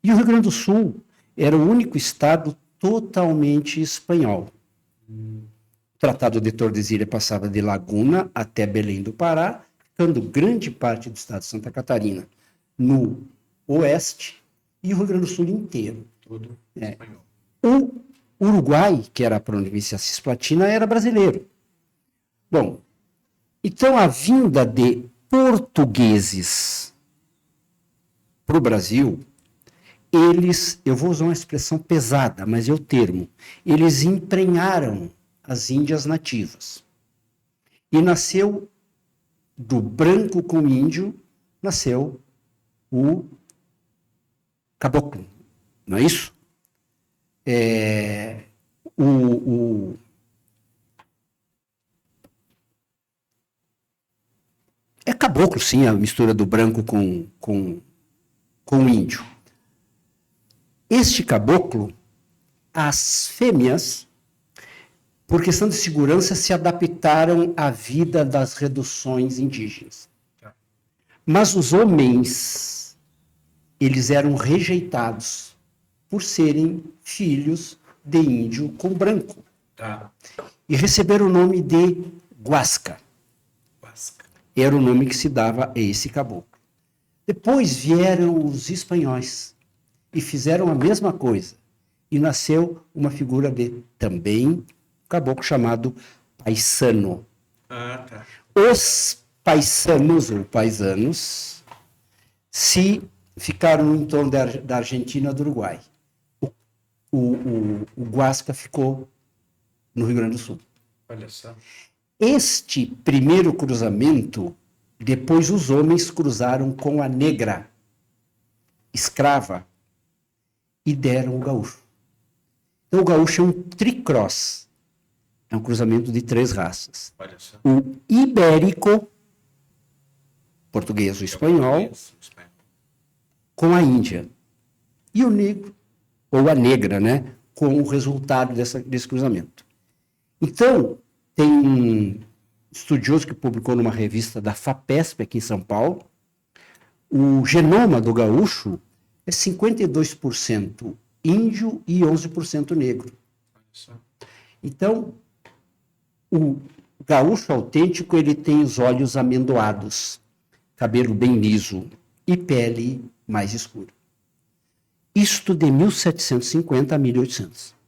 C: E o Rio Grande do Sul era o único estado totalmente espanhol. O Tratado de Tordesilhas passava de Laguna até Belém do Pará, ficando grande parte do estado de Santa Catarina no oeste e o Rio Grande do Sul inteiro.
B: Tudo espanhol.
C: O Uruguai, que era a província cisplatina, era brasileiro. Bom, então a vinda de portugueses para o Brasil, eu vou usar uma expressão pesada, mas é o termo, eles emprenharam as Índias nativas. E nasceu do branco com índio, nasceu o caboclo, não é isso? É caboclo, sim, a mistura do branco com o índio. Este caboclo, as fêmeas, por questão de segurança, se adaptaram à vida das reduções indígenas. Mas os homens, eles eram rejeitados por serem filhos de índio com branco.
B: Tá.
C: E receberam o nome de Guasca. Era o nome que se dava a esse caboclo. Depois vieram os espanhóis e fizeram a mesma coisa. E nasceu uma figura de também caboclo chamado paisano.
B: Ah, tá.
C: Os paisanos ou paisanos se ficaram em torno da Argentina e do Uruguai. O Guasca ficou no Rio Grande do Sul.
B: Olha só.
C: Este primeiro cruzamento, depois os homens cruzaram com a negra, escrava, e deram o gaúcho. Então o gaúcho é um tricross, é um cruzamento de 3 raças.
B: Olha só.
C: O ibérico, português ou espanhol, com a Índia. E o negro, ou a negra, né, com o resultado desse cruzamento. Então, tem um estudioso que publicou numa revista da FAPESP, aqui em São Paulo, o genoma do gaúcho é 52% índio e 11% negro. Então, o gaúcho autêntico, ele tem os olhos amendoados, cabelo bem liso e pele mais escura. Isto de 1750 a 1800.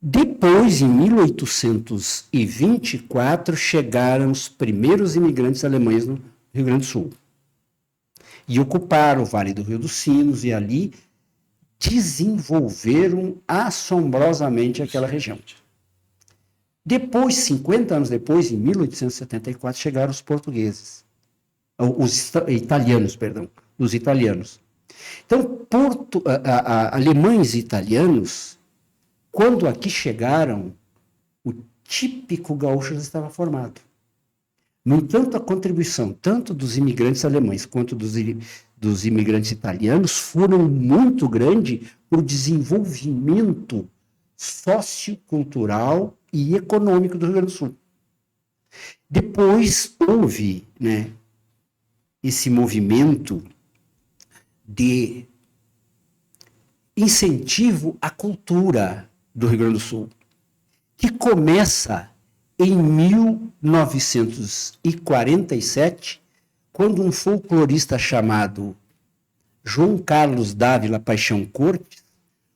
C: Depois, em 1824, chegaram os primeiros imigrantes alemães no Rio Grande do Sul. E ocuparam o Vale do Rio dos Sinos e ali desenvolveram assombrosamente aquela região. Depois, 50 anos depois, em 1874, chegaram os portugueses. Os italianos. Então, alemães e italianos, quando aqui chegaram, o típico gaúcho já estava formado. No entanto, a contribuição tanto dos imigrantes alemães quanto dos imigrantes italianos foram muito grande para o desenvolvimento sociocultural e econômico do Rio Grande do Sul. Depois houve, né, esse movimento de incentivo à cultura do Rio Grande do Sul, que começa em 1947, quando um folclorista chamado João Carlos Dávila Paixão Cortes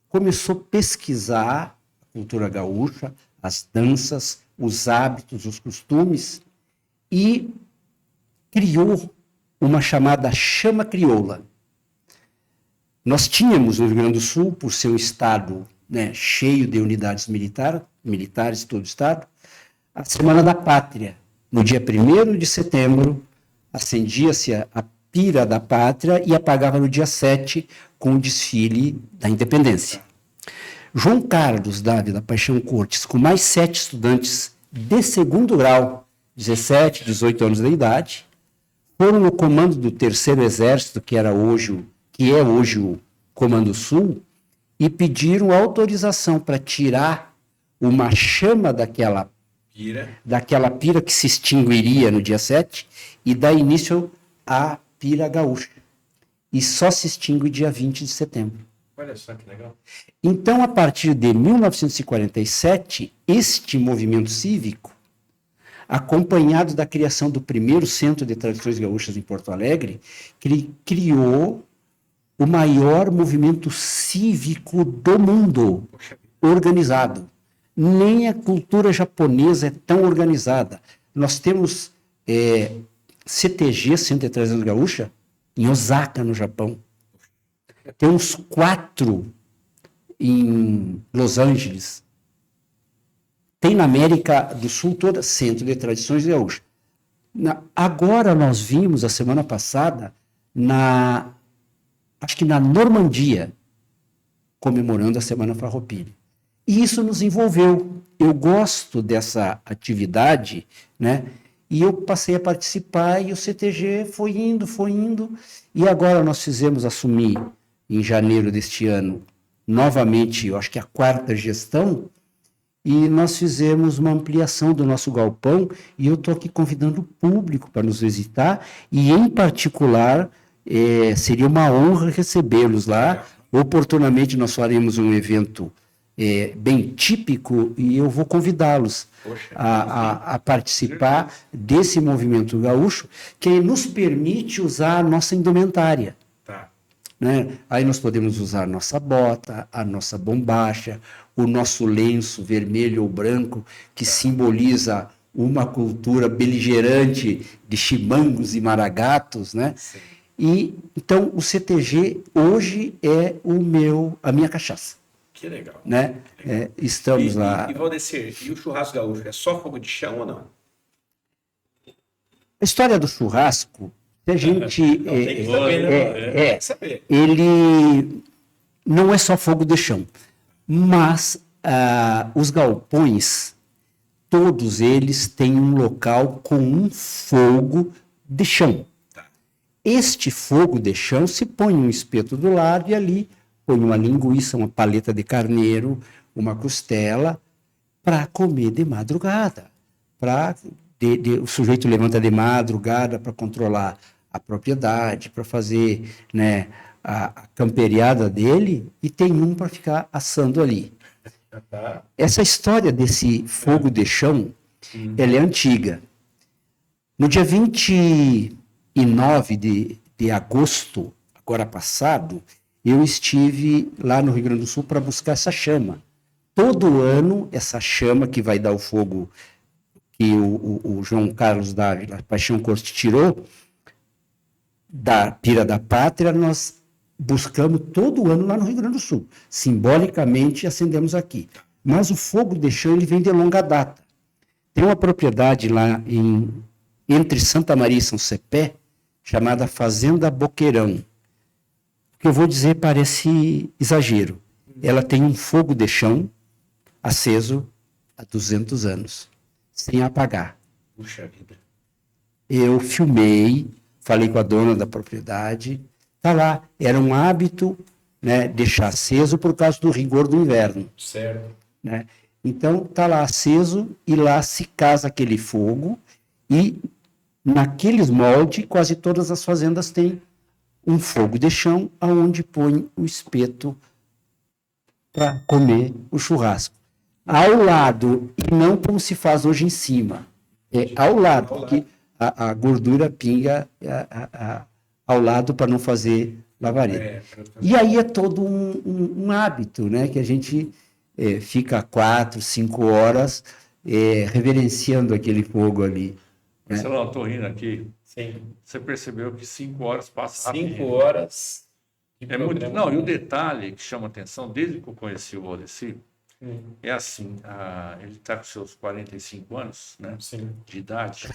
C: começou a pesquisar a cultura gaúcha, as danças, os hábitos, os costumes, e criou uma chamada chama crioula. Nós tínhamos no Rio Grande do Sul, por ser um estado, né, cheio de unidades militares, todo o estado, a Semana da Pátria. No dia 1º de setembro, acendia-se a pira da pátria e apagava no dia 7 com o desfile da independência. João Carlos Dávila Paixão Cortes, com mais 7 estudantes de segundo grau, 17, 18 anos de idade, foram no comando do Terceiro Exército, que é hoje o Comando Sul, e pediram autorização para tirar uma chama daquela pira que se extinguiria no dia 7 e dar início à pira gaúcha. E só se extingue dia 20 de setembro.
B: Olha só que legal.
C: Então, a partir de 1947, este movimento cívico, acompanhado da criação do primeiro Centro de Tradições Gaúchas em Porto Alegre, criou o maior movimento cívico do mundo, organizado. Nem a cultura japonesa é tão organizada. Nós temos CTG, Centro de Tradições Gaúchas, em Osaka, no Japão. Temos 4 em Los Angeles. Tem na América do Sul toda Centro de Tradições Gaúchas. Agora nós vimos, a semana passada, acho que na Normandia, comemorando a Semana Farroupilha. E isso nos envolveu. Eu gosto dessa atividade, né? E eu passei a participar e o CTG foi indo. E agora nós fizemos assumir, em janeiro deste ano, novamente, eu acho que a 4ª gestão, e nós fizemos uma ampliação do nosso galpão, e eu estou aqui convidando o público para nos visitar, e em particular, seria uma honra recebê-los lá. Oportunamente nós faremos um evento bem típico, e eu vou convidá-los a participar desse movimento gaúcho, que nos permite usar a nossa indumentária. Né? Aí nós podemos usar a nossa bota, a nossa bombacha, o nosso lenço vermelho ou branco, que simboliza uma cultura beligerante de chimangos e maragatos, né?
B: Sim.
C: E então o CTG hoje é a minha cachaça.
B: Que legal.
C: Né? Estamos lá.
B: E Valdecir, e o churrasco gaúcho é só fogo de chão ou não?
C: A história do churrasco, a gente
B: tem que saber,
C: ele não é só fogo de chão, mas os galpões, todos eles têm um local com um fogo de chão. Este fogo de chão se põe um espeto do lado e ali põe uma linguiça, uma paleta de carneiro, uma costela, para comer de madrugada. O sujeito levanta de madrugada para controlar a propriedade, para fazer, né, a camperiada dele, e tem um para ficar assando ali. Essa história desse fogo de chão, ela é antiga. No dia 29 de agosto, agora passado, eu estive lá no Rio Grande do Sul para buscar essa chama. Todo ano, essa chama que vai dar o fogo que o João Carlos Dávila Paixão Cortes tirou da pira da pátria, nós buscamos todo ano lá no Rio Grande do Sul. Simbolicamente acendemos aqui. Mas o fogo de chão, ele vem de longa data. Tem uma propriedade lá entre Santa Maria e São Cepé, chamada Fazenda Boqueirão. O que eu vou dizer parece exagero. Ela tem um fogo de chão aceso há 200 anos, sem apagar.
B: Puxa vida.
C: Eu filmei, falei com a dona da propriedade, tá lá, era um hábito, né, deixar aceso por causa do rigor do inverno.
B: Certo.
C: Né? Então, tá lá aceso e lá se casa aquele fogo e naqueles moldes, quase todas as fazendas têm um fogo de chão aonde põe o espeto para comer o churrasco. Ao lado, e não como se faz hoje em cima, ao lado, porque a gordura pinga ao lado para não fazer lavaria. E aí é todo um hábito, né? Que a gente fica 4, 5 horas reverenciando aquele fogo ali.
A: Marcelo, estou rindo aqui.
B: Sim.
A: Você percebeu que 5 horas passam
B: 5 horas de
A: É muito.
B: programa.
A: Não, e o detalhe que chama atenção, desde que eu conheci o Valdeci, é assim, ele está com seus 45 anos, né,
B: Sim.
A: de idade,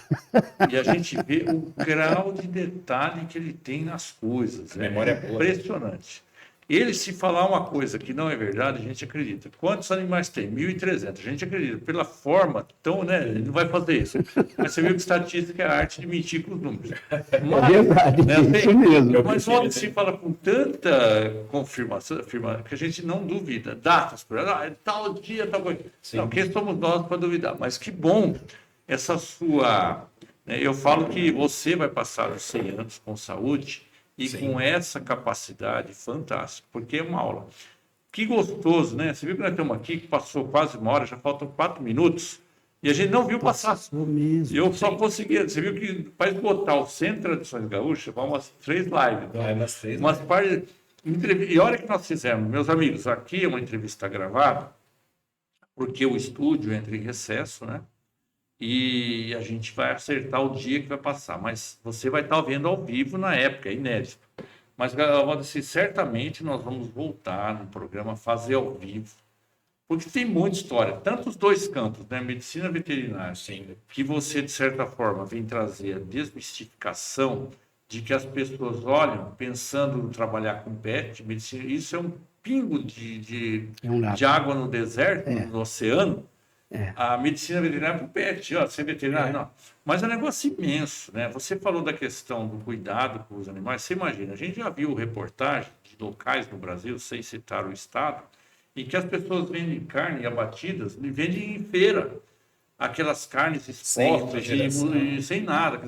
A: e a gente vê o grau de detalhe que ele tem nas coisas.
B: A memória é boa.
A: Impressionante. Ele, se falar uma coisa que não é verdade, a gente acredita. Quantos animais tem? 1.300. A gente acredita. Pela forma, então, né, ele não vai fazer isso. Mas você viu que estatística é a arte de mentir com os números. Mas,
C: É verdade, isso mesmo.
A: Mas o se fala com tanta confirmação, que a gente não duvida. Datas, tal dia, tal coisa. Não, quem somos nós para duvidar? Mas que bom essa sua... Eu falo que você vai passar os 100 anos com saúde e com essa capacidade fantástica, porque é uma aula. Que gostoso, né? Você viu que nós estamos aqui, que passou quase 1 hora, já faltam 4 minutos, e a gente não viu passar.
C: Mesmo.
A: E eu só consegui. Você viu que para esgotar o Centro de Tradições Gaúchas, vão umas 3 lives.
B: Umas 3
A: umas partes. E a hora que nós fizemos, meus amigos, aqui é uma entrevista gravada, porque o estúdio entra em recesso, né? E a gente vai acertar o dia que vai passar. Mas você vai estar vendo ao vivo na época, é inédito. Mas, assim, certamente nós vamos voltar no programa, fazer ao vivo, porque tem muita história, tanto os dois campos, né? Medicina veterinária, que você, de certa forma, vem trazer a desmistificação de que as pessoas olham pensando em trabalhar com pet, medicina, isso é um pingo de água no deserto, no oceano. A medicina veterinária para o pet, ser veterinário, não. Mas é um negócio imenso, né? Você falou da questão do cuidado com os animais. Você imagina, a gente já viu reportagens de locais no Brasil, sem citar o estado, em que as pessoas vendem carne abatidas e vendem em feira aquelas carnes expostas e sem nada.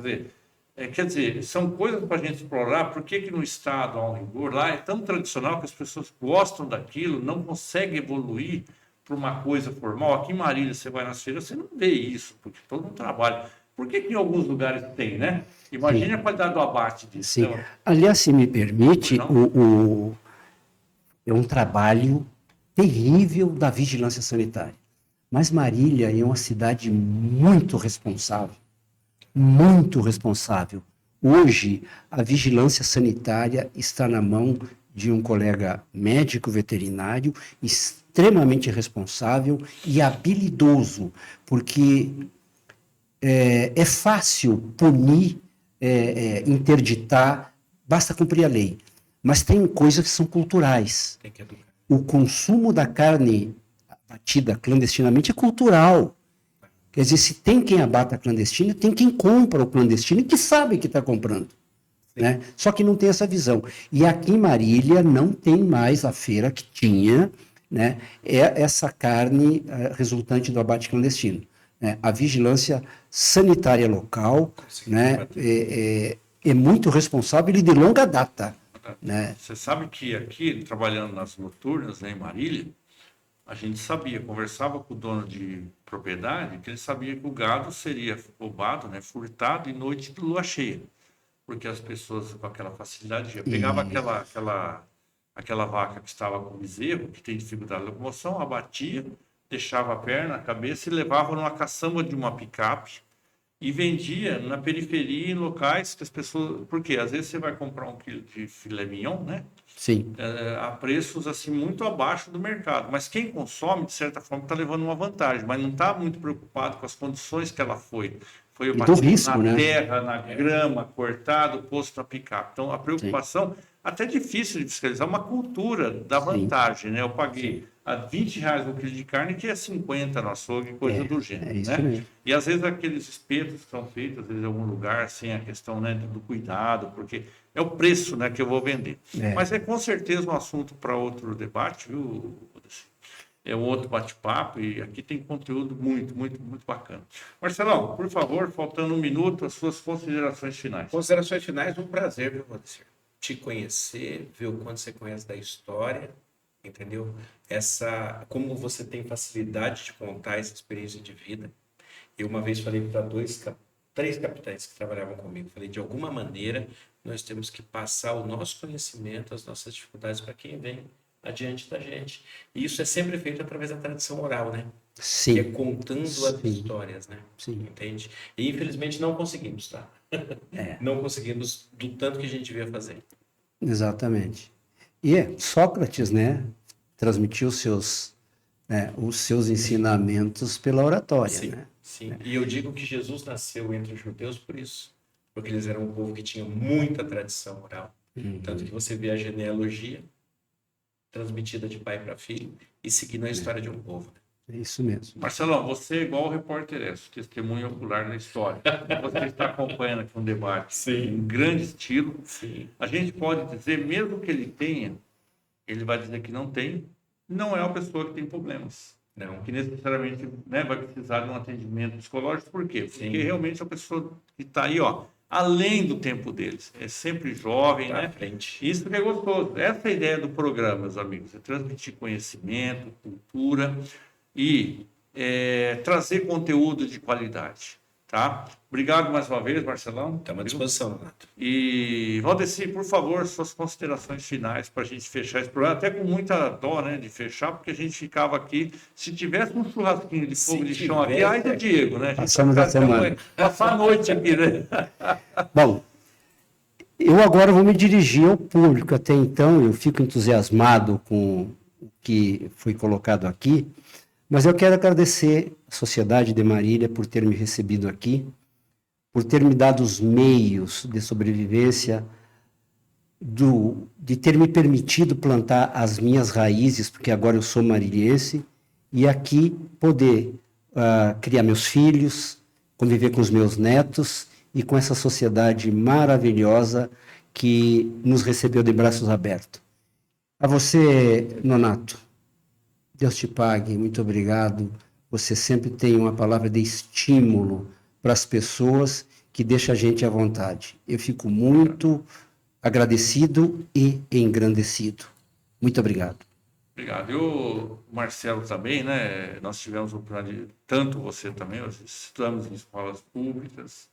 A: Quer dizer, são coisas para a gente explorar. Por que no estado há um rigor? Lá é tão tradicional que as pessoas gostam daquilo, não conseguem evoluir para uma coisa formal. Aqui em Marília, você vai nas feiras, você não vê isso, porque todo mundo trabalha. Por que em alguns lugares tem, né? Imagine a qualidade do abate disso.
C: Sim. Então, aliás, se me permite, é um trabalho terrível da vigilância sanitária. Mas Marília é uma cidade muito responsável. Muito responsável. Hoje, a vigilância sanitária está na mão de um colega médico veterinário extremamente responsável e habilidoso, porque é fácil punir, interditar, basta cumprir a lei. Mas tem coisas que são culturais.
B: Tem que educar.
C: O consumo da carne abatida clandestinamente é cultural. Quer dizer, se tem quem abata clandestino, tem quem compra o clandestino e que sabe que está comprando. Né? Só que não tem essa visão. E aqui em Marília não tem mais a feira que tinha, né? Essa carne resultante do abate clandestino. Né? A vigilância sanitária local, né? É muito responsável e de longa data. Né?
A: Você sabe que aqui, trabalhando nas noturnas, né, em Marília, a gente sabia, conversava com o dono de propriedade, que ele sabia que o gado seria roubado, né, furtado em noite de lua cheia. Porque as pessoas, com aquela facilidade, pegava aquela vaca que estava com bezerro, que tem dificuldade de locomoção, abatia, deixava a perna, a cabeça e levava numa caçamba de uma picape e vendia na periferia, em locais que as pessoas... Porque às vezes você vai comprar 1 quilo de filé mignon, né?
C: Sim.
A: A preços assim muito abaixo do mercado. Mas quem consome, de certa forma, está levando uma vantagem, mas não está muito preocupado com as condições que ela foi. Foi abatido na terra, na grama, cortado, posto a picar. Então, a preocupação, até difícil de fiscalizar, uma cultura da vantagem, né? Eu paguei a R$20 um quilo de carne, que é 50 no açougue, coisa do gênero, né?
C: Mesmo.
A: E às vezes aqueles espetos que são feitos, às vezes em algum lugar, sem a questão, né, do cuidado, porque é o preço, né, que eu vou vender. Mas é com certeza um assunto para outro debate, viu? É um outro bate-papo e aqui tem conteúdo muito, muito, muito bacana. Marcelão, por favor, faltando 1 minuto, as suas considerações finais.
B: Considerações finais, um prazer, viu, Valdeci? Te conhecer, ver o quanto você conhece da história, entendeu? Como você tem facilidade de contar essa experiência de vida. Eu uma vez falei para 3 capitães que trabalhavam comigo, falei, de alguma maneira, nós temos que passar o nosso conhecimento, as nossas dificuldades para quem vem adiante da gente. E isso é sempre feito através da tradição oral, né?
C: Sim.
B: Que é contando as
C: Sim.
B: histórias, né?
C: Sim.
B: Entende? E infelizmente não conseguimos, tá? Não conseguimos do tanto que a gente devia fazer.
C: Exatamente. E Sócrates, né, transmitiu os seus ensinamentos pela oratória,
B: Sim,
C: né?
B: sim. E eu digo que Jesus nasceu entre os judeus por isso. Porque eles eram um povo que tinha muita tradição oral. Tanto que você vê a genealogia transmitida de pai para filho e seguindo a história de um povo.
C: É isso mesmo.
A: Marcelão, você é igual o repórter S, testemunha ocular na história. Você está acompanhando aqui um debate em grande estilo.
B: Sim.
A: A gente pode dizer, mesmo que ele tenha, ele vai dizer que não tem, não é uma pessoa que tem problemas.
B: Não.
A: Que necessariamente, né, vai precisar de um atendimento psicológico. Por quê? Porque
B: Sim.
A: realmente é uma pessoa que está aí, além do tempo deles. É sempre jovem,
B: Pra
A: né?
B: frente.
A: Isso que é gostoso. Essa é a ideia do programa, meus amigos. É transmitir conhecimento, cultura e trazer conteúdo de qualidade, tá? Obrigado mais uma vez, Marcelão.
B: Estamos à disposição, Renato.
A: E, Valdeci, por favor, suas considerações finais para a gente fechar esse programa, até com muita dó, né, de fechar, porque a gente ficava aqui, se tivesse um churrasquinho de fogo de chão aqui, ai do Diego, né? A gente
C: Passamos a semana.
A: Passar a noite aqui, né?
C: Bom, eu agora vou me dirigir ao público. Até então, eu fico entusiasmado com o que foi colocado aqui, mas eu quero agradecer à Sociedade de Marília por ter me recebido aqui, por ter me dado os meios de sobrevivência, de ter me permitido plantar as minhas raízes, porque agora eu sou marilhense, e aqui poder criar meus filhos, conviver com os meus netos e com essa sociedade maravilhosa que nos recebeu de braços abertos. A você, Nonato, Deus te pague, muito obrigado. Você sempre tem uma palavra de estímulo para as pessoas que deixa a gente à vontade. Eu fico muito agradecido e engrandecido. Muito obrigado.
A: Obrigado. E o Marcelo também, né? Nós tivemos o plano, tanto você também, nós estudamos em escolas públicas,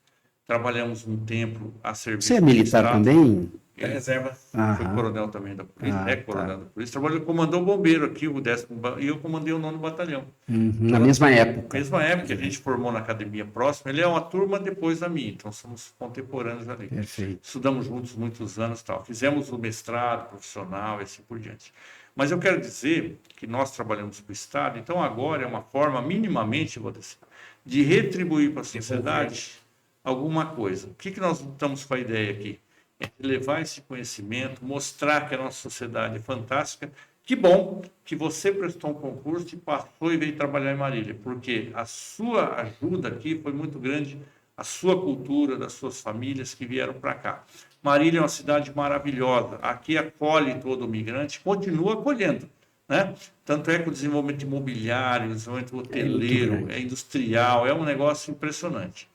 A: trabalhamos um tempo a serviço.
C: Você é militar também?
B: Da reserva.
A: Foi coronel também da polícia, coronel da polícia. Comandou o bombeiro aqui, o 10º, e eu comandei o 9º batalhão.
C: Na mesma época.
A: Mesma época que a gente formou na academia próxima, ele é uma turma depois da minha, então somos contemporâneos ali.
C: Perfeito.
A: Estudamos juntos muitos anos e tal. Fizemos o mestrado profissional e assim por diante. Mas eu quero dizer que nós trabalhamos para o Estado, então agora é uma forma, minimamente, vou dizer, de retribuir para a sociedade alguma coisa. O que nós estamos com a ideia aqui? É levar esse conhecimento, mostrar que a nossa sociedade é fantástica. Que bom que você prestou um concurso e passou e veio trabalhar em Marília, porque a sua ajuda aqui foi muito grande, a sua cultura, das suas famílias que vieram para cá. Marília é uma cidade maravilhosa, aqui acolhe todo o migrante, continua acolhendo, né? Tanto é que o desenvolvimento imobiliário, o desenvolvimento hoteleiro, industrial, é um negócio impressionante.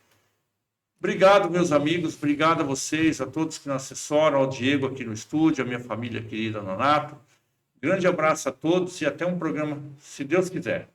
A: Obrigado, meus amigos, obrigado a vocês, a todos que nos assessoram, ao Diego aqui no estúdio, a minha família querida Nonato. Grande abraço a todos e até um programa, se Deus quiser.